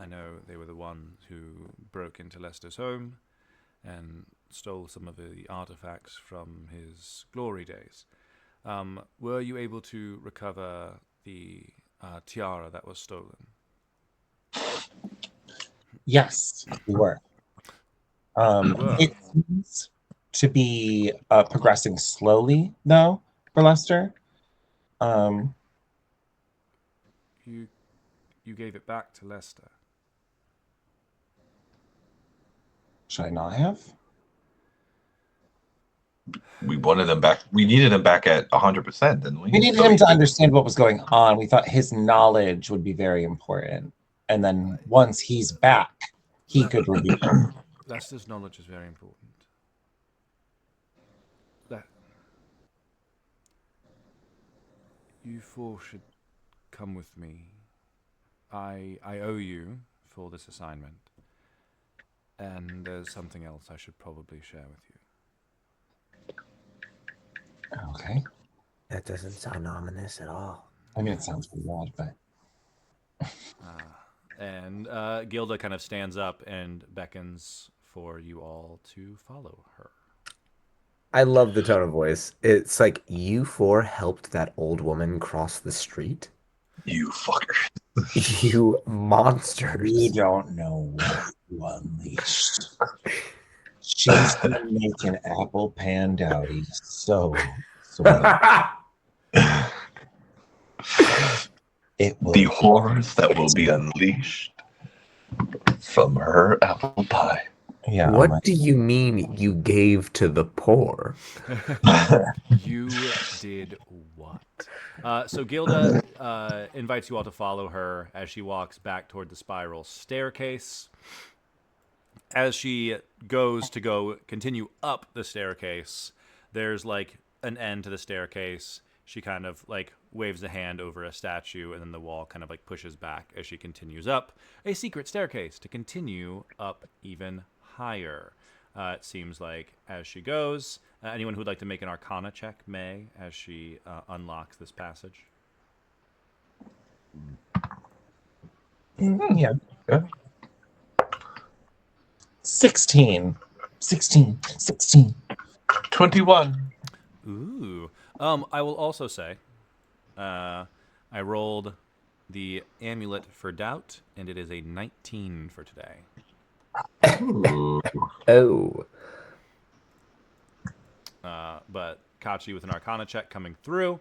I know they were the one who broke into Lester's home and stole some of the artifacts from his glory days. Were you able to recover the tiara that was stolen? Yes, we were. It seems to be progressing slowly, though, for Lester. You gave it back to Lester. Should I not have? we wanted him back. We needed him back at 100%, didn't we? We needed him to understand what was going on. We thought his knowledge would be very important. And then once he's back, he could review it. Lester's knowledge is very important. You four should come with me. I owe you for this assignment. And there's something else I should probably share with you. Okay. That doesn't sound ominous at all. I mean, it sounds pretty odd, but... And Gilda kind of stands up and beckons for you all to follow her. I love the tone of voice. It's like you four helped that old woman cross the street. You fucker. You monsters. We don't know what you unleashed. She's gonna make an apple pan dowdy. So it will. The horrors that will be unleashed from her apple pie. Yeah. What do you mean you gave to the poor? You did what? So Gilda invites you all to follow her as she walks back toward the spiral staircase. as she goes to continue up the staircase, there's like an end to the staircase. She kind of like waves a hand over a statue, and then the wall kind of like pushes back as she continues up a secret staircase to continue up even higher. It seems like as she goes, anyone who would like to make an Arcana check may, as she unlocks this passage. Yeah. Yeah. 16. 21. Ooh. I will also say, I rolled the amulet for doubt, and it is a 19 for today. Oh. But Kachi with an Arcana check coming through,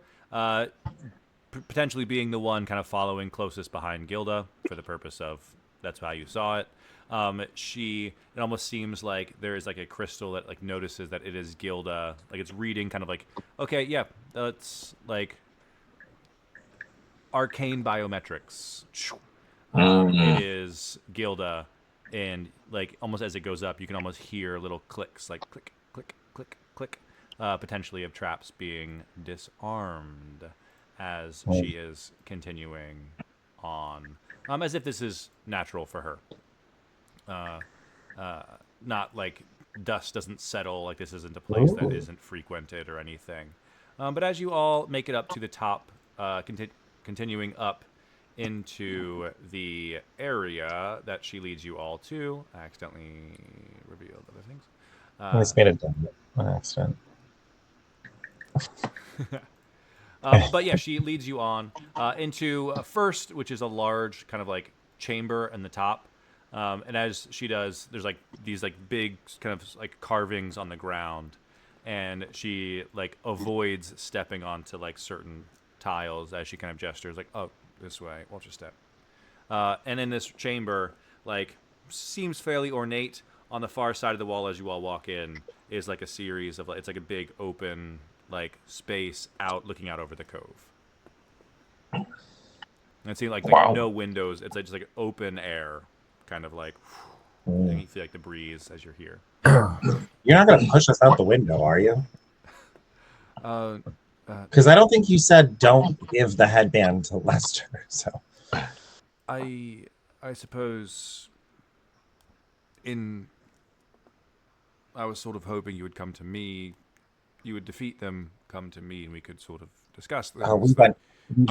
potentially being the one kind of following closest behind Gilda for the purpose of that's how you saw it. It almost seems like there is like a crystal that like notices that it is Gilda, like it's reading kind of like, okay, yeah, that's like arcane biometrics. It is Gilda, and like almost as it goes up, you can almost hear little clicks, like click, click, click, click, potentially of traps being disarmed as she is continuing on, as if this is natural for her. Not like dust doesn't settle, like this isn't a place that isn't frequented or anything. But as you all make it up to the top, continuing up into the area that she leads you all to, I accidentally revealed other things. I just made it done on accident. But yeah, she leads you on into first, which is a large kind of like chamber in the top. And as she does, there's like these like big kind of like carvings on the ground, and she like avoids stepping onto like certain tiles as she kind of gestures like, oh, this way, watch your step. And in this chamber, like seems fairly ornate. On the far side of the wall as you all walk in is like a series of it's like a big open like space looking out over the cove. And it seems like no windows. It's like just like open air, kind of like you feel like the breeze as you're here. You're not going to push us out the window, are you? Because I don't think you said don't give the headband to Lester. So I suppose I was sort of hoping you would come to me. You would defeat them, come to me, and we could sort of discuss them. we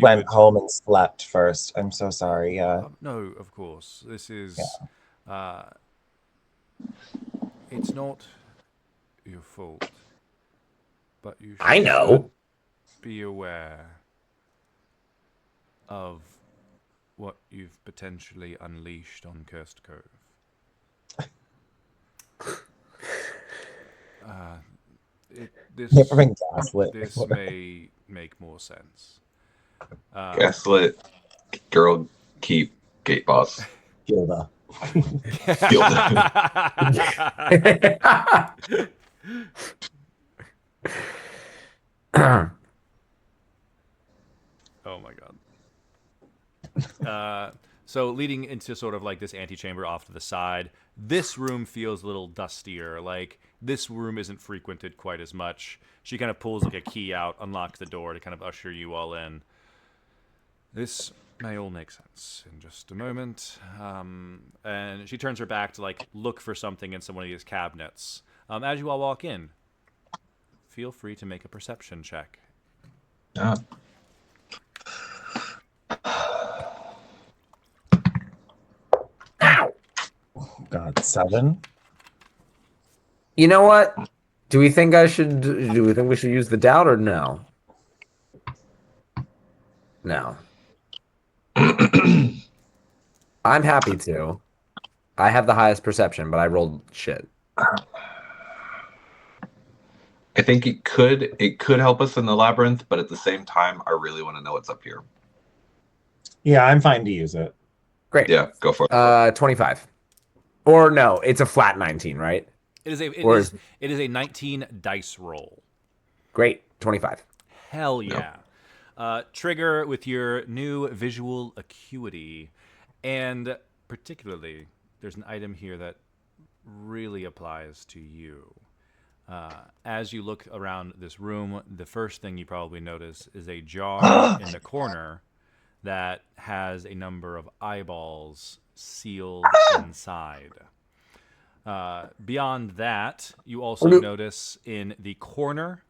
went home and slept first. I'm so sorry. Yeah. No, of course. This is. It's not your fault, but you should I know. be aware of what you've potentially unleashed on Cursed Cove. This may make more sense. Gaslit, girl, keep, gate boss. Gilda. Oh my god. So leading into sort of like this antechamber off to the side, this room feels a little dustier. Like this room isn't frequented quite as much. She kind of pulls like a key out, unlocks the door to kind of usher you all in. This may all make sense in just a moment. And she turns her back to like look for something in some one of these cabinets. As you all walk in, feel free to make a perception check. God, 7. You know what? Do we think we should use the doubt or no? No. I'm happy to. I have the highest perception, but I rolled shit. I think it could help us in the labyrinth, but at the same time, I really want to know what's up here. Yeah, I'm fine to use it. Great. Yeah, go for it. 25. Or no, it's a flat 19, right? It is a 19 dice roll. Great. 25. Hell yeah. Trigger with your new visual acuity. And particularly, there's an item here that really applies to you. As you look around this room, the first thing you probably notice is a jar in the corner that has a number of eyeballs sealed inside. Beyond that, you also notice in the corner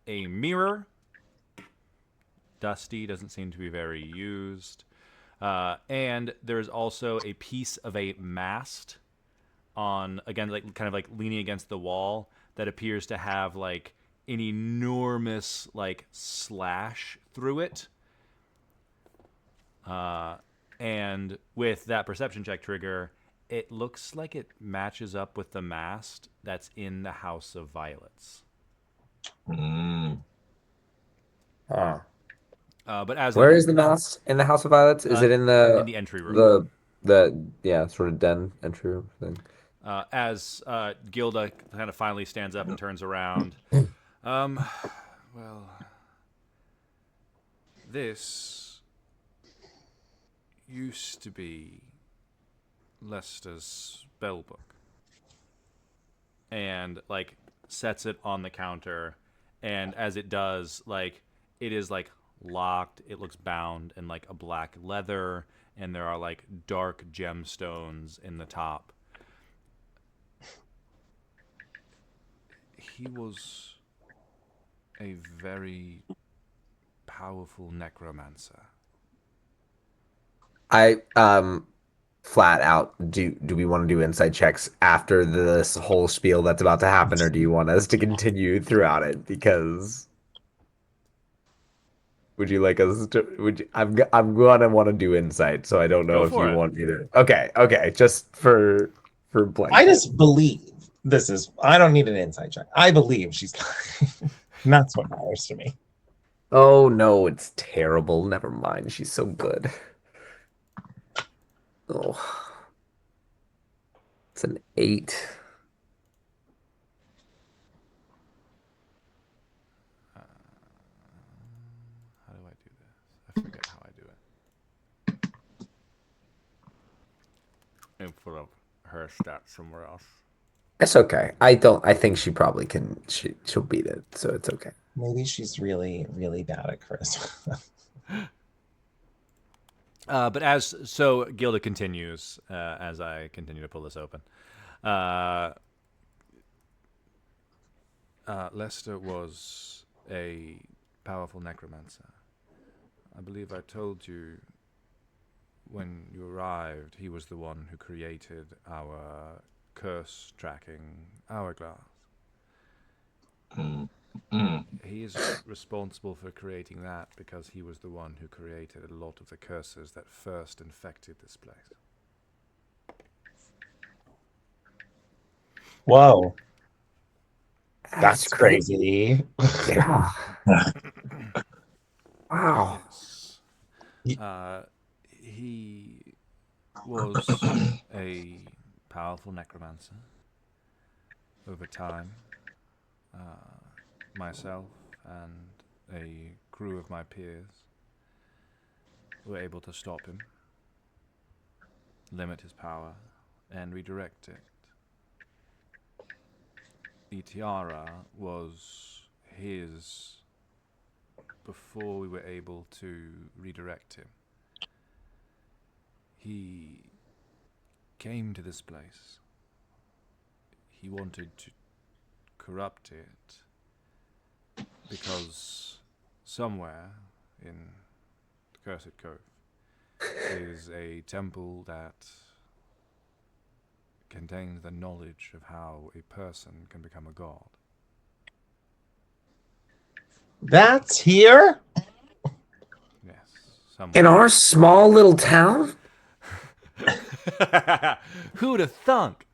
a mirror. Dusty, doesn't seem to be very used. And there's also a piece of a mast on, again, like kind of like leaning against the wall that appears to have like an enormous like slash through it. And with that perception check trigger, it looks like it matches up with the mast that's in the House of Violets. Mm. But as Where is the mouse in the House of Violets? Is it in the entry room? the sort of den entry room thing? As Gilda kind of finally stands up and turns around. Well, this used to be Lester's spellbook. And, like, sets it on the counter. And as it does, like, it is, like, locked. It looks bound in, like, a black leather. And there are, like, dark gemstones in the top. He was a very powerful necromancer. I flat out do we want to do insight checks after this whole spiel that's about to happen, or do you want us to continue throughout it? Because would you like us to? I'm gonna want to do insight, so I don't know Go if for you it. want me to. Okay, just for blank. I just believe this is. I don't need an inside check. I believe she's. And that's what matters to me. Oh no, it's terrible. Never mind. She's so good. Oh, it's an 8. How do I do this? I forget how I do it. And put up her stats somewhere else. It's okay. I think she probably can. She'll beat it, so it's okay. Maybe she's really, really bad at charisma. But Gilda continues as I continue to pull this open. Lester was a powerful necromancer. I believe I told you when you arrived, he was the one who created our curse tracking hourglass. He is responsible for creating that because he was the one who created a lot of the curses that first infected this place. Whoa, That's that's crazy. Yeah. Wow. Yes. He was a powerful necromancer. Over time, myself and a crew of my peers were able to stop him, limit his power, and redirect it. The tiara was his before we were able to redirect him. He came to this place. He wanted to corrupt it because somewhere in the Cursed Cove is a temple that contains the knowledge of how a person can become a god. That's here? Yes, In somewhere. our small little town? Who'd have thunk?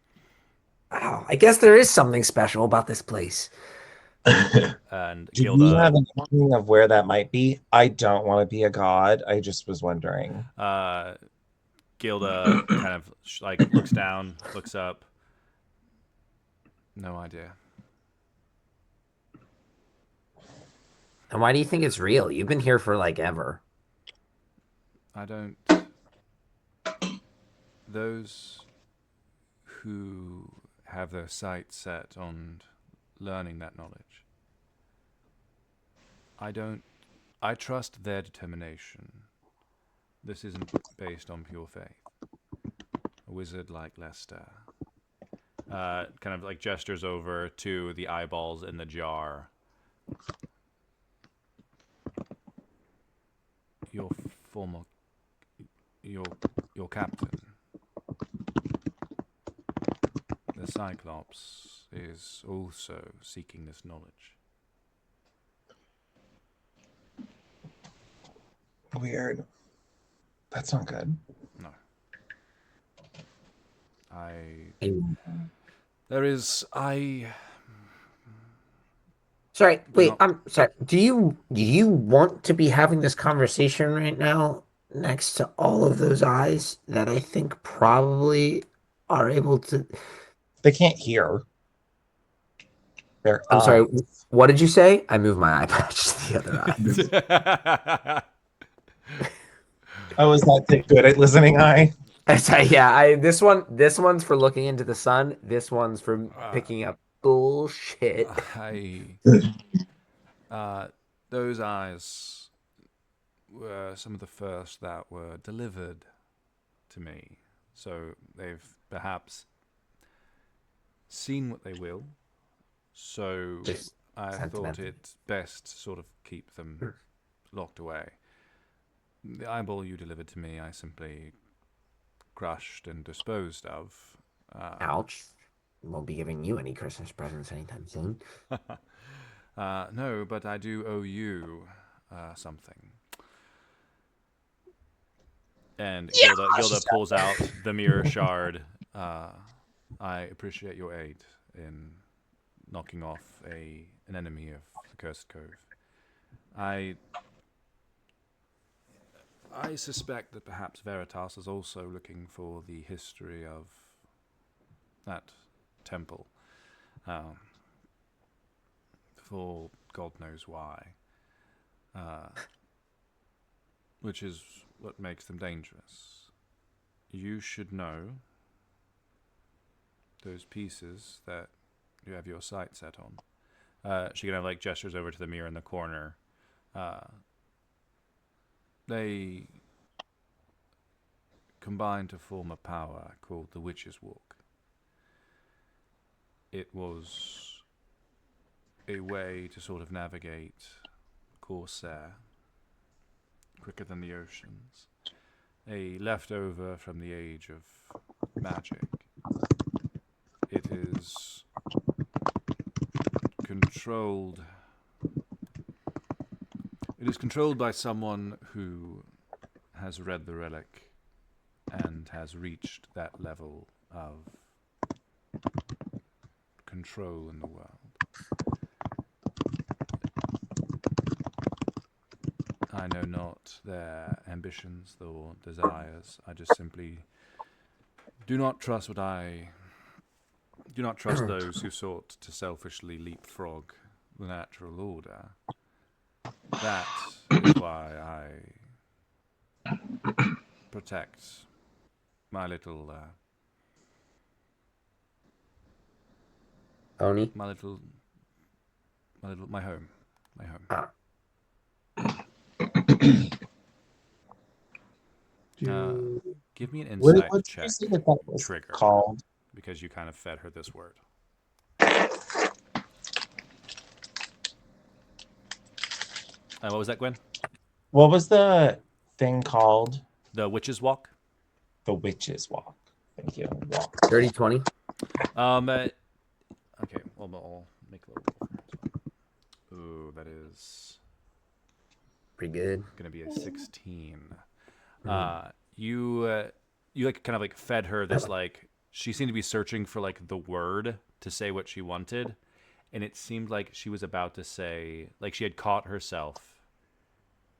Wow, I guess there is something special about this place. And Do you Gilda, have an inkling of where that might be? I don't want to be a god. I just was wondering. Gilda kind of looks down, looks up. No idea. And why do you think it's real? You've been here for like ever. I don't. Those who have their sights set on learning that knowledge. I trust their determination. This isn't based on pure faith. A wizard like Lester kind of like gestures over to the eyeballs in the jar. Your former, your captain, the Cyclops, is also seeking this knowledge. Weird. That's not good. No. Sorry, wait, not- I'm sorry. Do you want to be having this conversation right now next to all of those eyes that I think probably are able to? They can't hear. Their I'm sorry, eyes. what did you say? I moved my eye patch to the other eye. I was not that good at listening eye. Yeah, this one's for looking into the sun. This one's for picking up bullshit. Those eyes were some of the first that were delivered to me. So they've perhaps seen what they will. So Just I sentimental. thought it best to sort of keep them locked away. The eyeball you delivered to me, I simply crushed and disposed of. Ouch. Won't be giving you any Christmas presents anytime soon. No, but I do owe you something. And Gilda pulls out the mirror shard. I appreciate your aid in knocking off an enemy of the Cursed Cove. I suspect that perhaps Veritas is also looking for the history of that temple. For God knows why. Which is what makes them dangerous. You should know those pieces that you have your sight set on. She kind of like gestures over to the mirror in the corner. They combine to form a power called the Witch's Walk. It was a way to sort of navigate Corsair quicker than the oceans. A leftover from the age of magic. It is controlled. It is controlled by someone who has read the relic and has reached that level of control in the world. I know not their ambitions or desires. I just simply do not trust those who sought to selfishly leapfrog the natural order. That is why I protect my little Oni? my home. Ah. Give me an What insight did check, you say that was Trigger, called? because you kind of fed her this word. What was that, Gwen? What was the thing called? The Witch's Walk. The Witch's Walk. Thank you. Walk. 30-20. Okay, well, I'll make a little roll for her. Ooh, that is Pretty good. gonna be a 16. You like kind of like fed her this, like, she seemed to be searching for like the word to say what she wanted, and it seemed like she was about to say, like she had caught herself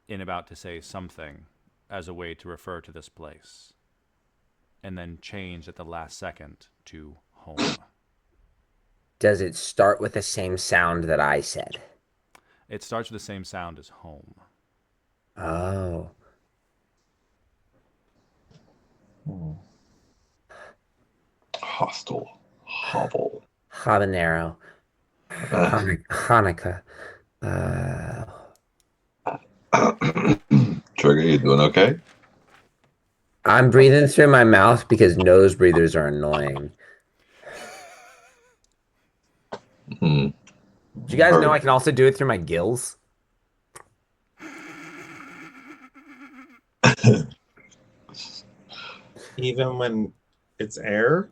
in about to say something as a way to refer to this place, and then changed at the last second to home. Does it start with the same sound that I said? It starts with the same sound as home. Oh. Hostile. Hobble. Habanero. Hanukkah. Trigger, you doing okay? I'm breathing through my mouth because nose breathers are annoying. Hmm. Do you guys know Heard. I can also do it through my gills? Even when it's air?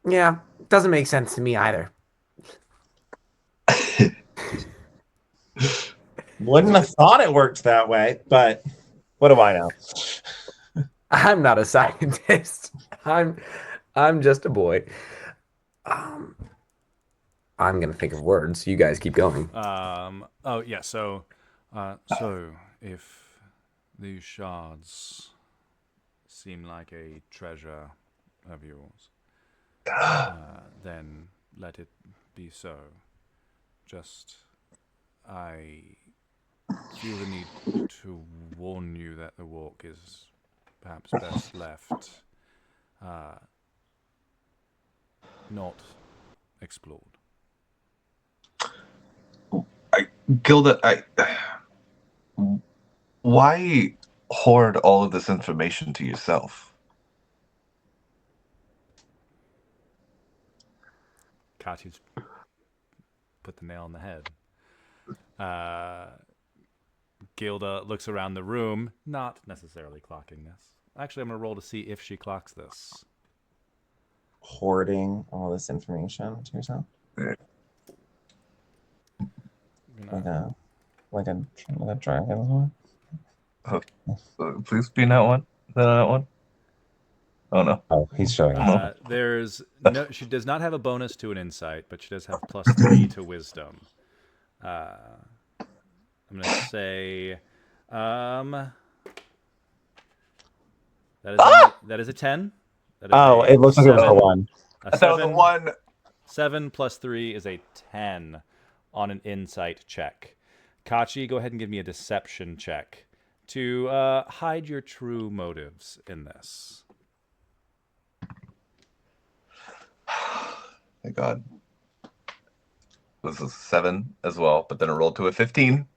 Yeah, doesn't make sense to me either. Wouldn't have thought it worked that way, but what do I know? I'm not a scientist. I'm just a boy. Um, I'm gonna think of words. You guys keep going. Oh yeah. So if these shards seem like a treasure of yours, then let it be so. Just I feel the need to warn you that the walk is perhaps best left not explored. Gilda, why hoard all of this information to yourself? Kachi's put the nail on the head. Gilda looks around the room, not necessarily clocking this. Actually, I'm going to roll to see if she clocks this. Hoarding all this information to yourself? Like a dragon? Please be not one. Is that not one? Oh no. Oh, he's showing us. There's no. She does not have a bonus to an insight, but she does have +3 to wisdom. I'm gonna say, that is a 10. That is It looks like it was a 1. A That was a 1. 7 + 3 is a 10 on an insight check. Kachi, go ahead and give me a deception check to hide your true motives in this. Thank God. This is 7 as well, but then I rolled to a 15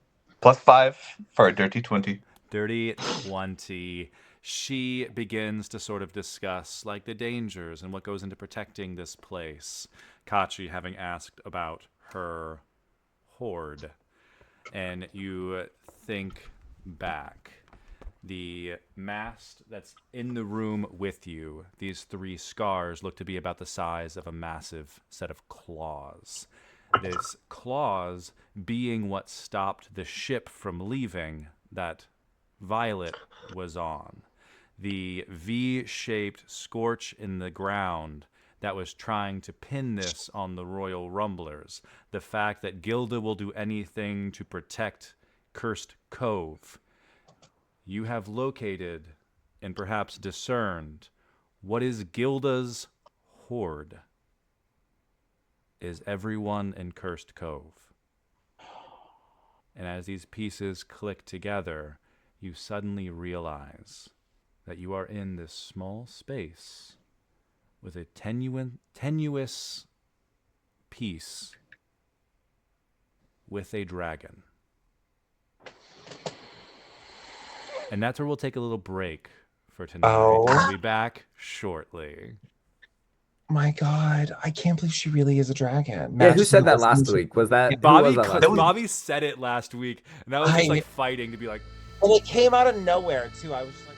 +5 for a dirty 20. Dirty 20. She begins to sort of discuss like the dangers and what goes into protecting this place. Kachi having asked about her hoard. And you think back. The mast that's in the room with you, these 3 scars look to be about the size of a massive set of claws. This claws being what stopped the ship from leaving that Violet was on. The V-shaped scorch in the ground that was trying to pin this on the Royal Rumblers. The fact that Gilda will do anything to protect Cursed Cove. You have located and perhaps discerned what is Gilda's hoard. Is everyone in Cursed Cove. And as these pieces click together, you suddenly realize that you are in this small space with a tenuous piece with a dragon. And that's where we'll take a little break for tonight. Oh. We'll be back shortly. My God, I can't believe she really is a dragon. Yeah, who said that last week? Was that Bobby? Who was that last week? Bobby said it last week, and I was just like fighting to be like. And it came out of nowhere too. I was just like.